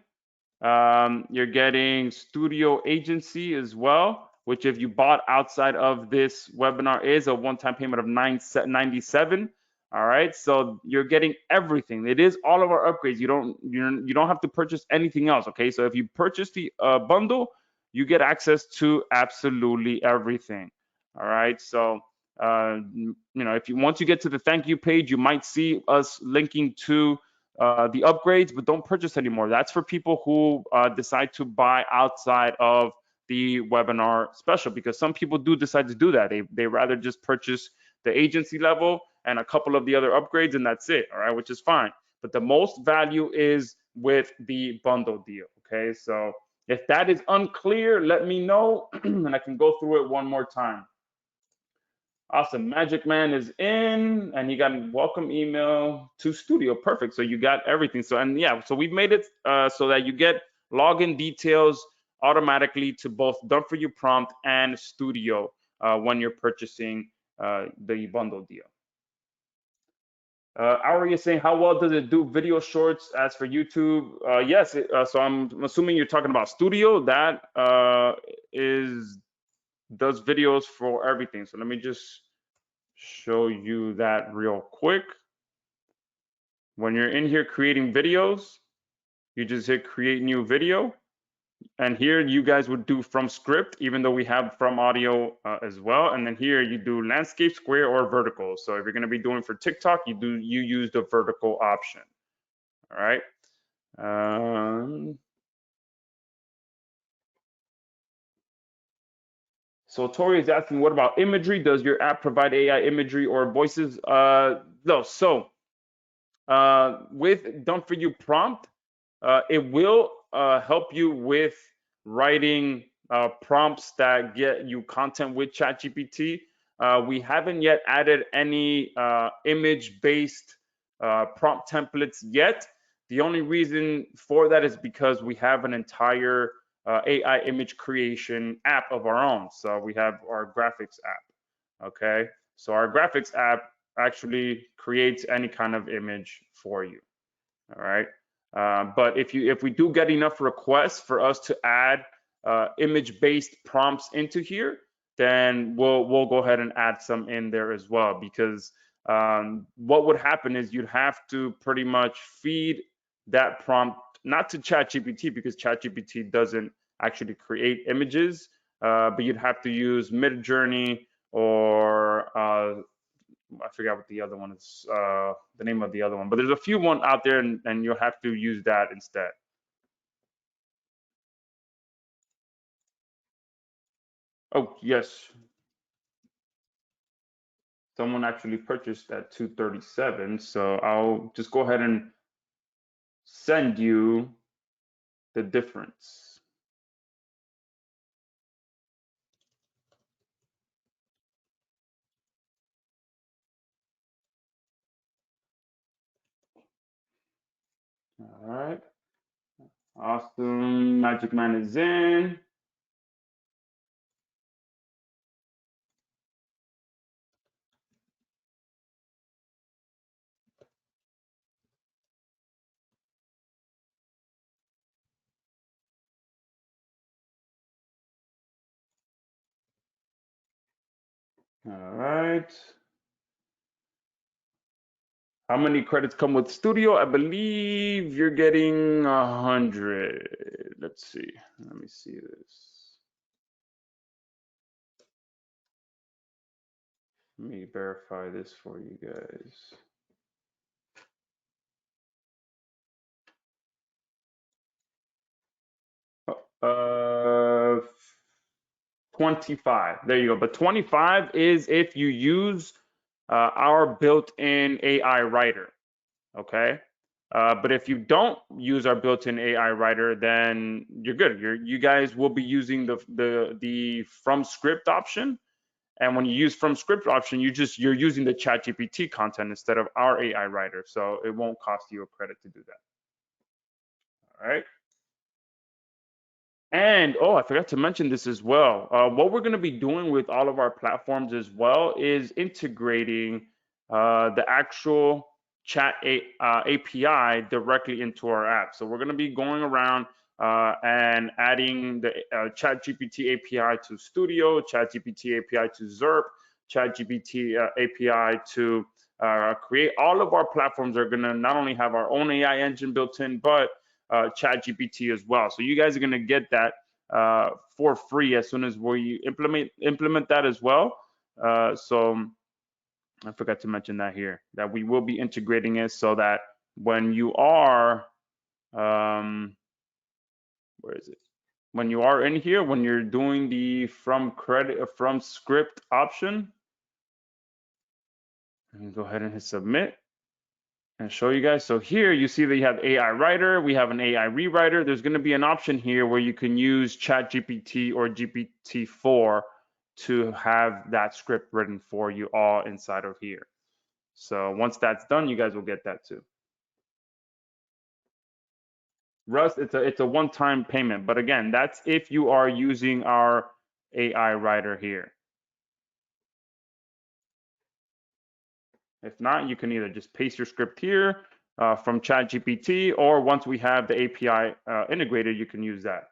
You're getting Studio Agency as well, which if you bought outside of this webinar is a one-time payment of $997. All right, so you're getting everything. It is all of our upgrades. You don't have to purchase anything else. Okay, so if you purchase the bundle, you get access to absolutely everything. All right, so if you once you get to the thank you page, you might see us linking to the upgrades, but don't purchase anymore. That's for people who decide to buy outside of the webinar special, because some people do decide to do that. They rather just purchase the agency level and a couple of the other upgrades, and that's it. All right, which is fine. But the most value is with the bundle deal. Okay, so if that is unclear, let me know and I can go through it one more time. Awesome. Magic Man is in and he got a welcome email to Studio. Perfect. So you got everything. So, and yeah, so we've made it so that you get login details automatically to both Done For You Prompt and Studio when you're purchasing the bundle deal. Ari is saying, how well does it do video shorts as for YouTube? Yes. So I'm assuming you're talking about Studio. That does videos for everything. So let me just show you that real quick. When you're in here creating videos, you just hit create new video. And here you guys would do from script, even though we have from audio as well. And then here you do landscape, square, or vertical. So if you're going to be doing for TikTok, you use the vertical option. All right. So Tori is asking, what about imagery? Does your app provide AI imagery or voices? No. So with Done For You Prompt, it will help you with writing prompts that get you content with ChatGPT. We haven't yet added any image-based prompt templates yet. The only reason for that is because we have an entire AI image creation app of our own. So we have our graphics app. Okay, so our graphics app actually creates any kind of image for you. All right. But if we do get enough requests for us to add image-based prompts into here, then we'll go ahead and add some in there as well. Because what would happen is you'd have to pretty much feed that prompt not to ChatGPT, because ChatGPT doesn't actually create images, but you'd have to use Midjourney or I forgot what the other one is, the name of the other one, but there's a few one out there, and you'll have to use that instead. Oh, yes. Someone actually purchased at 237, so I'll just go ahead and send you the difference. All right. Awesome. Magic Man is in. All right. How many credits come with Studio? I believe you're getting 100. Let's see. Let me see this. Let me verify this for you guys. 25. There you go. But 25 is if you use our built-in AI writer. Okay. But if you don't use our built-in AI writer, then you're good. You guys will be using the from script option. And when you use from script option, you're using the ChatGPT content instead of our AI writer. So it won't cost you a credit to do that. All right. And oh, I forgot to mention this as well. What we're going to be doing with all of our platforms as well is integrating the actual API directly into our app. So we're going to be going around and adding the ChatGPT API to Studio, ChatGPT API to Zerp, ChatGPT API to Create. All of our platforms are going to not only have our own AI engine built in, but ChatGPT as well. So you guys are going to get that for free as soon as we implement that as well. So I forgot to mention that here, that we will be integrating it so that when you are, where is it? When you are in here, when you're doing the from script option, and go ahead and hit submit and show you guys. So here you see that you have AI writer, we have an AI rewriter. There's going to be an option here where you can use ChatGPT or GPT-4 to have that script written for you all inside of here. So once that's done, you guys will get that too. Russ, it's a one-time payment, but again, that's if you are using our AI writer here. If not, you can either just paste your script here from ChatGPT, or once we have the API integrated, you can use that.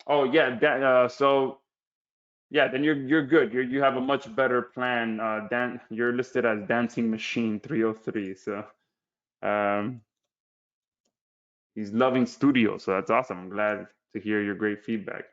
Oh yeah, so yeah, then you're good. You have a much better plan. Dan, you're listed as Dancing Machine 303. So um, he's loving studio, so that's awesome. I'm glad to hear your great feedback.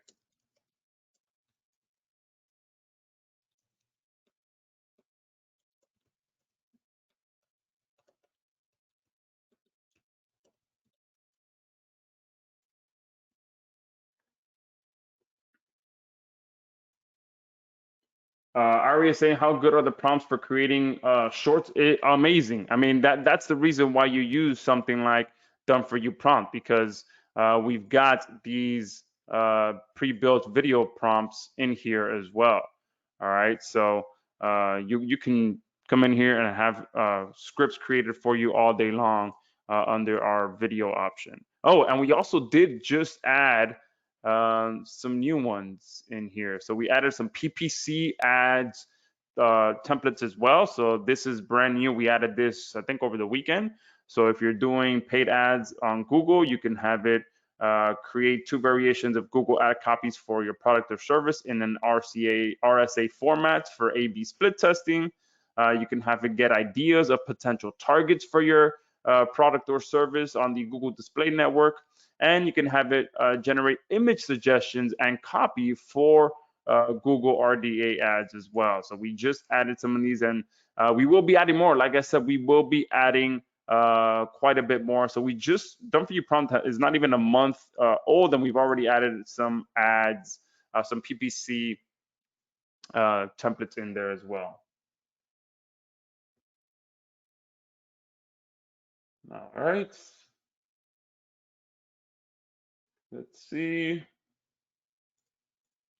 Ari is saying, how good are the prompts for creating shorts? Amazing. I mean, that's the reason why you use something like Done For You prompt, because we've got these pre-built video prompts in here as well. All right, so you can come in here and have scripts created for you all day long under our video option. Oh, and we also did just add some new ones in here. So we added some PPC ads templates as well. So this is brand new. We added this, I think, over the weekend. So if you're doing paid ads on Google, you can have it create two variations of Google ad copies for your product or service in an RSA format for A/B split testing. You can have it get ideas of potential targets for your product or service on the Google Display Network, and you can have it generate image suggestions and copy for Google RDA ads as well. So we just added some of these, and we will be adding more. Like I said, we will be adding quite a bit more. So we just Done For You prompt is not even a month old, and we've already added some ads, some PPC templates in there as well. All right. Let's see.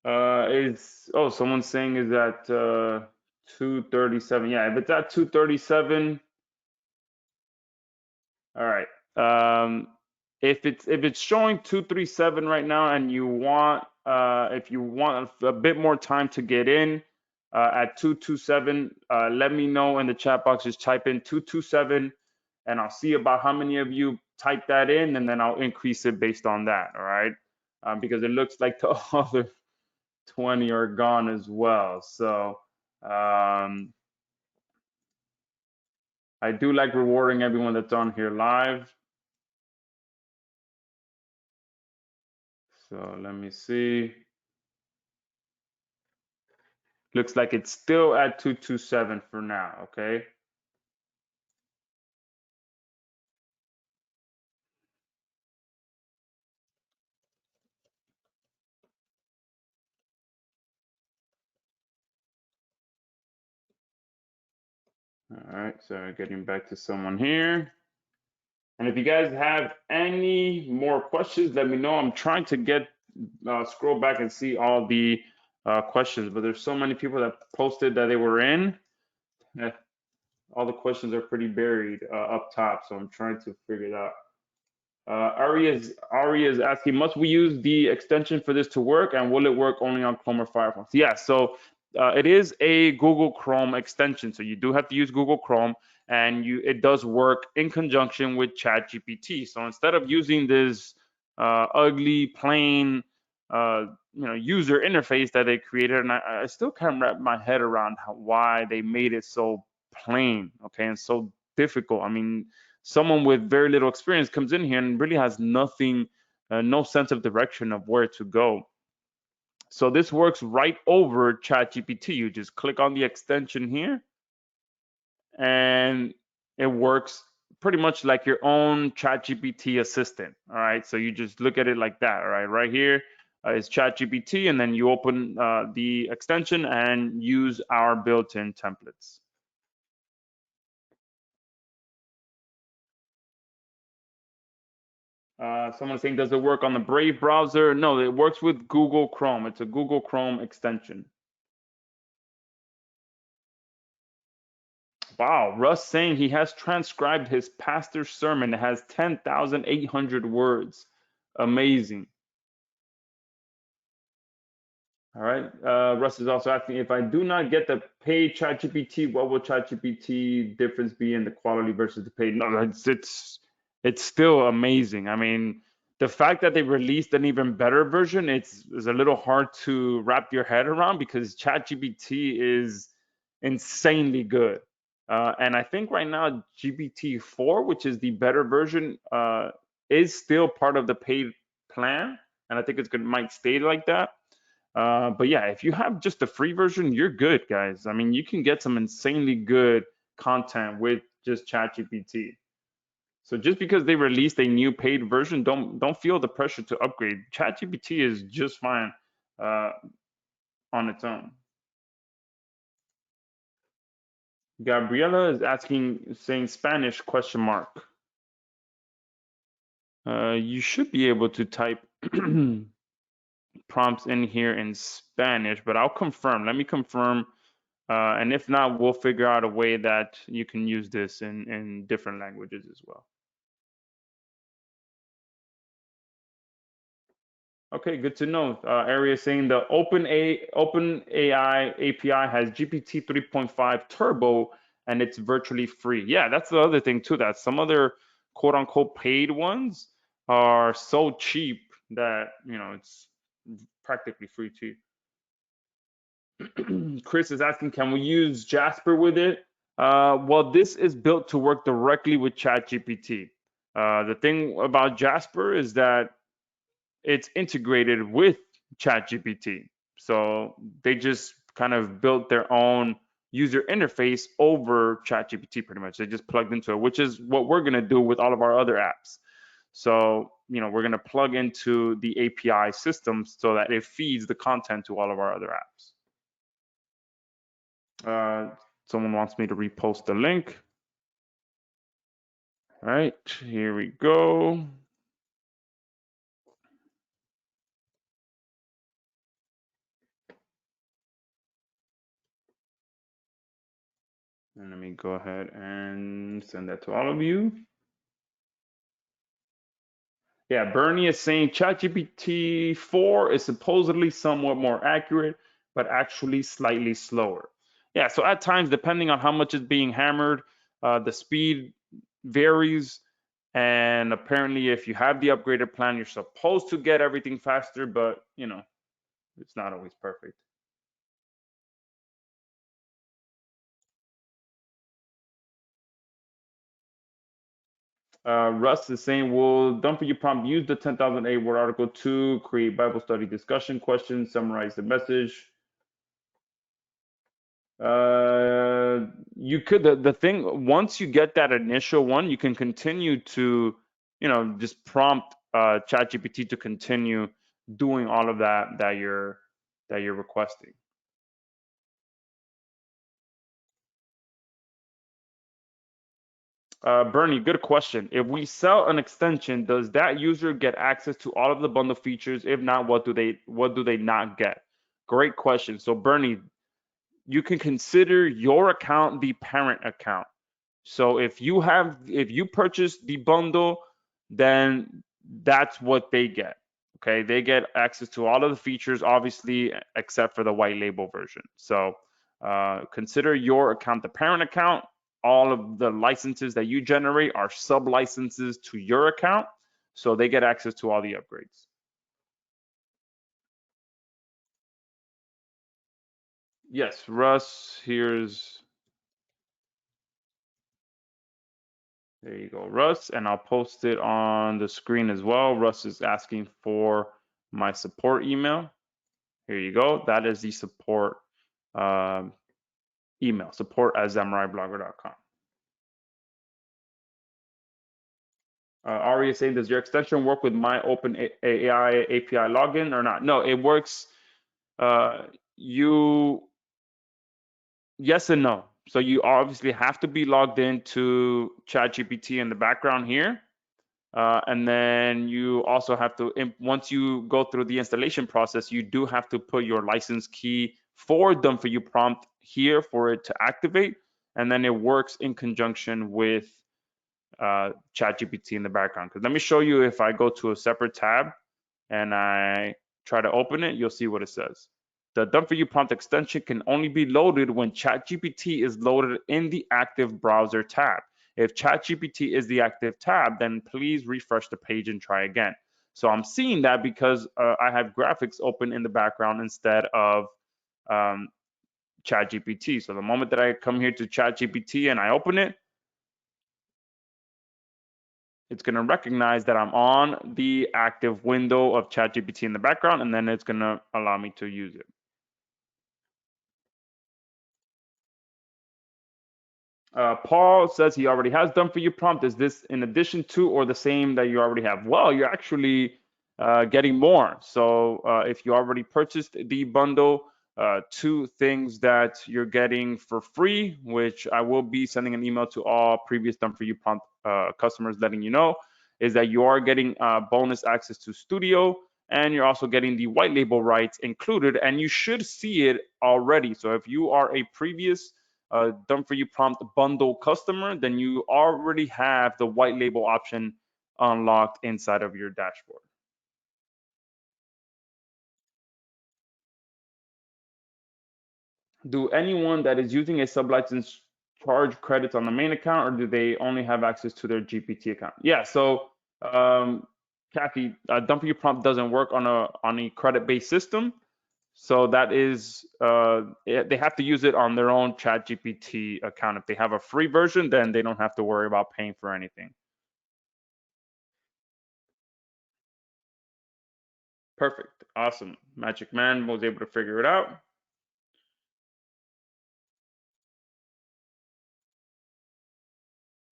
Someone's saying is at 237. Yeah, if it's at 237, all right. If it's showing 237 right now, and you want if you want a bit more time to get in at 227, let me know in the chat box. Just type in 227, and I'll see about how many of you type that in, and then I'll increase it based on that. All right, because it looks like the other 20 are gone as well. So I do like rewarding everyone that's on here live. So let me see. Looks like it's still at 227 for now, okay? All right, so getting back to someone here. And if you guys have any more questions, let me know. I'm trying to get scroll back and see all the questions, but there's so many people that posted that they were in. All the questions are pretty buried up top, so I'm trying to figure it out. Ari is asking, must we use the extension for this to work, and will it work only on Chrome or Firefox? Yeah, so it is a Google Chrome extension, so you do have to use Google Chrome, and it does work in conjunction with ChatGPT. So instead of using this ugly, plain, uh, user interface that they created, and I still can't wrap my head around why they made it so plain, okay, and so difficult. I mean, someone with very little experience comes in here and really has nothing, no sense of direction of where to go. So this works right over ChatGPT. You just click on the extension here, and it works pretty much like your own ChatGPT assistant. All right, so you just look at it like that. All right, right here is ChatGPT, and then you open the extension and use our built-in templates. Someone's saying, does it work on the Brave browser? No, it works with Google Chrome. It's a Google Chrome extension. Wow, Russ saying he has transcribed his pastor's sermon. It has 10,800 words. Amazing. All right. Russ is also asking, if I do not get the paid ChatGPT, what will ChatGPT difference be in the quality versus the paid? No, it's still amazing. I mean, the fact that they released an even better version, is a little hard to wrap your head around because ChatGPT is insanely good. And I think right now GPT-4, which is the better version, is still part of the paid plan, and I think might stay like that. But yeah, if you have just the free version, you're good, guys. I mean, you can get some insanely good content with just ChatGPT. So just because they released a new paid version, don't feel the pressure to upgrade. ChatGPT is just fine uh, on its own. Gabriela is asking, saying Spanish question mark. You should be able to type prompts in here in Spanish, but I'll confirm. Let me confirm. And if not, we'll figure out a way that you can use this in different languages as well. Okay, good to know. Area saying the OpenAI API has GPT 3.5 Turbo and it's virtually free. Yeah, that's the other thing too, that some other quote unquote paid ones are so cheap that, it's practically free too. Chris is asking, can we use Jasper with it? Well, this is built to work directly with ChatGPT. The thing about Jasper is that it's integrated with ChatGPT. So they just kind of built their own user interface over ChatGPT pretty much. They just plugged into it, which is what we're going to do with all of our other apps. So, we're going to plug into the API system so that it feeds the content to all of our other apps. Someone wants me to repost the link. All right, here we go. And let me go ahead and send that to all of you. Yeah, Bernie is saying ChatGPT 4 is supposedly somewhat more accurate, but actually slightly slower. Yeah, so at times, depending on how much is being hammered, the speed varies. And apparently, if you have the upgraded plan, you're supposed to get everything faster, but it's not always perfect. Russ is saying, will Done For You prompt use the 10,008 word article to create Bible study discussion questions, summarize the message? You could. The thing, once you get that initial one, you can continue to, just prompt ChatGPT to continue doing all of that you're requesting. Bernie, good question. If we sell an extension, does that user get access to all of the bundle features? If not, what do they not get? Great question. So Bernie, you can consider your account the parent account. So if you purchase the bundle, then that's what they get. Okay, they get access to all of the features, obviously, except for the white label version. So consider your account the parent account. All of the licenses that you generate are sub licenses to your account, so they get access to all the upgrades. Yes, Russ, there you go, Russ, and I'll post it on the screen as well. Russ is asking for my support email. Here you go. That is the support email, support@zamoraiblogger.com. Ari is saying, does your extension work with my Open AI API login or not? No, it works. You Yes and no. So you obviously have to be logged into ChatGPT in the background here. And then you also have to, once you go through the installation process, you do have to put your license key for Done For You prompt here for it to activate. And then it works in conjunction with ChatGPT in the background. Because let me show you, if I go to a separate tab and I try to open it, you'll see what it says. The Done For You prompt extension can only be loaded when ChatGPT is loaded in the active browser tab. If ChatGPT is the active tab, then please refresh the page and try again. So I'm seeing that because I have graphics open in the background instead of ChatGPT. So the moment that I come here to ChatGPT and I open it, it's going to recognize that I'm on the active window of ChatGPT in the background, and then it's going to allow me to use it. Paul says he already has Done For You prompt. Is this in addition to or the same that you already have? Well, you're actually getting more. So if you already purchased the bundle, two things that you're getting for free, which I will be sending an email to all previous Done For You prompt customers letting you know, is that you are getting bonus access to Studio, and you're also getting the white label rights included, and you should see it already. So if you are a previous Done For You prompt bundle customer, then you already have the white label option unlocked inside of your dashboard. Do anyone that is using a sublicense charge credits on the main account, or do they only have access to their GPT account? Yeah, so Kathy, Done For You prompt doesn't work on a credit-based system. So that is, they have to use it on their own ChatGPT account. If they have a free version, then they don't have to worry about paying for anything. Perfect. Awesome. Magic Man was able to figure it out.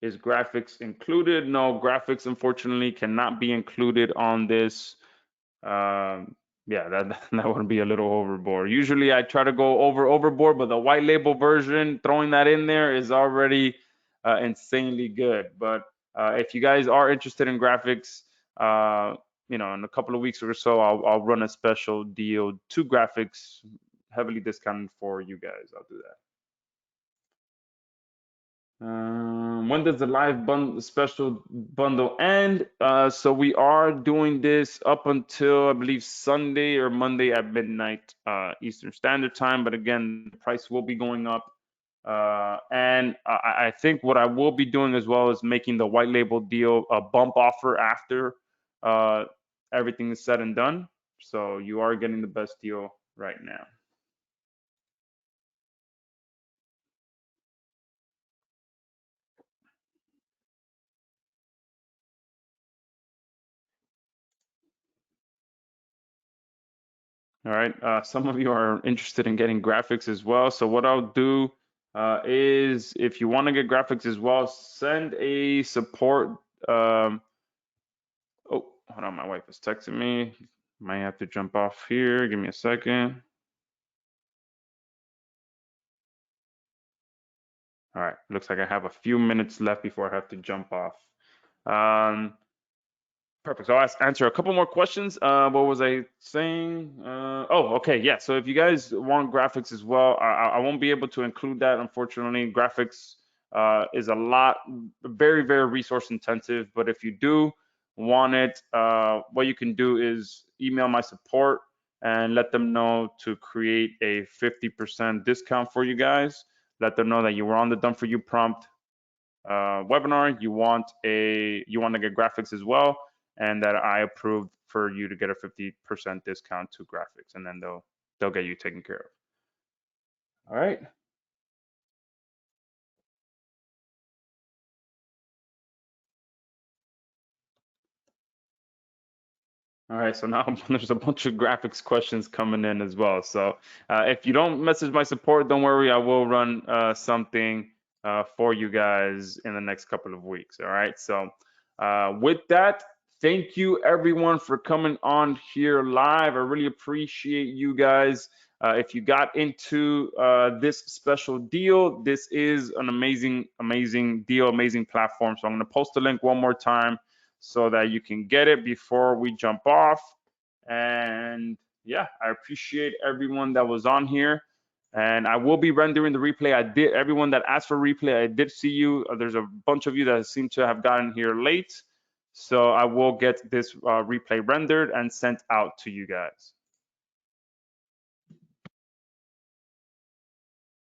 Is graphics included? No, graphics unfortunately cannot be included on this. Yeah, that would be a little overboard. Usually I try to go overboard, but the white label version, throwing that in there is already insanely good. But if you guys are interested in graphics, in a couple of weeks or so, I'll run a special deal to graphics, heavily discounted for you guys. I'll do that. When does the live special bundle end? So we are doing this up until I believe Sunday or Monday at midnight Eastern Standard Time. But again, the price will be going up. And I think what I will be doing as well is making the white label deal a bump offer after everything is said and done. So you are getting the best deal right now. All right. Some of you are interested in getting graphics as well. So what I'll do is, if you want to get graphics as well, send a support. Oh, hold on. My wife is texting me. Might have to jump off here. Give me a second. All right. Looks like I have a few minutes left before I have to jump off. Perfect. So I'll answer a couple more questions. What was I saying? Oh, okay. Yeah. So if you guys want graphics as well, I won't be able to include that, unfortunately. Graphics is a lot, very, very resource intensive. But if you do want it, what you can do is email my support and let them know to create a 50% discount for you guys. Let them know that you were on the Done For You prompt webinar. You want to get graphics as well, and that I approved for you to get a 50% discount to graphics, and then they'll get you taken care of. All right. All right, so now there's a bunch of graphics questions coming in as well. So if you don't message my support, don't worry, I will run something for you guys in the next couple of weeks. All right, so with that, thank you everyone for coming on here live. I really appreciate you guys. If you got into this special deal, this is an amazing, amazing deal, amazing platform. So I'm going to post the link one more time so that you can get it before we jump off. And yeah, I appreciate everyone that was on here. And I will be rendering the replay. Everyone that asked for replay, I did see you. There's a bunch of you that seem to have gotten here late. So I will get this replay rendered and sent out to you guys.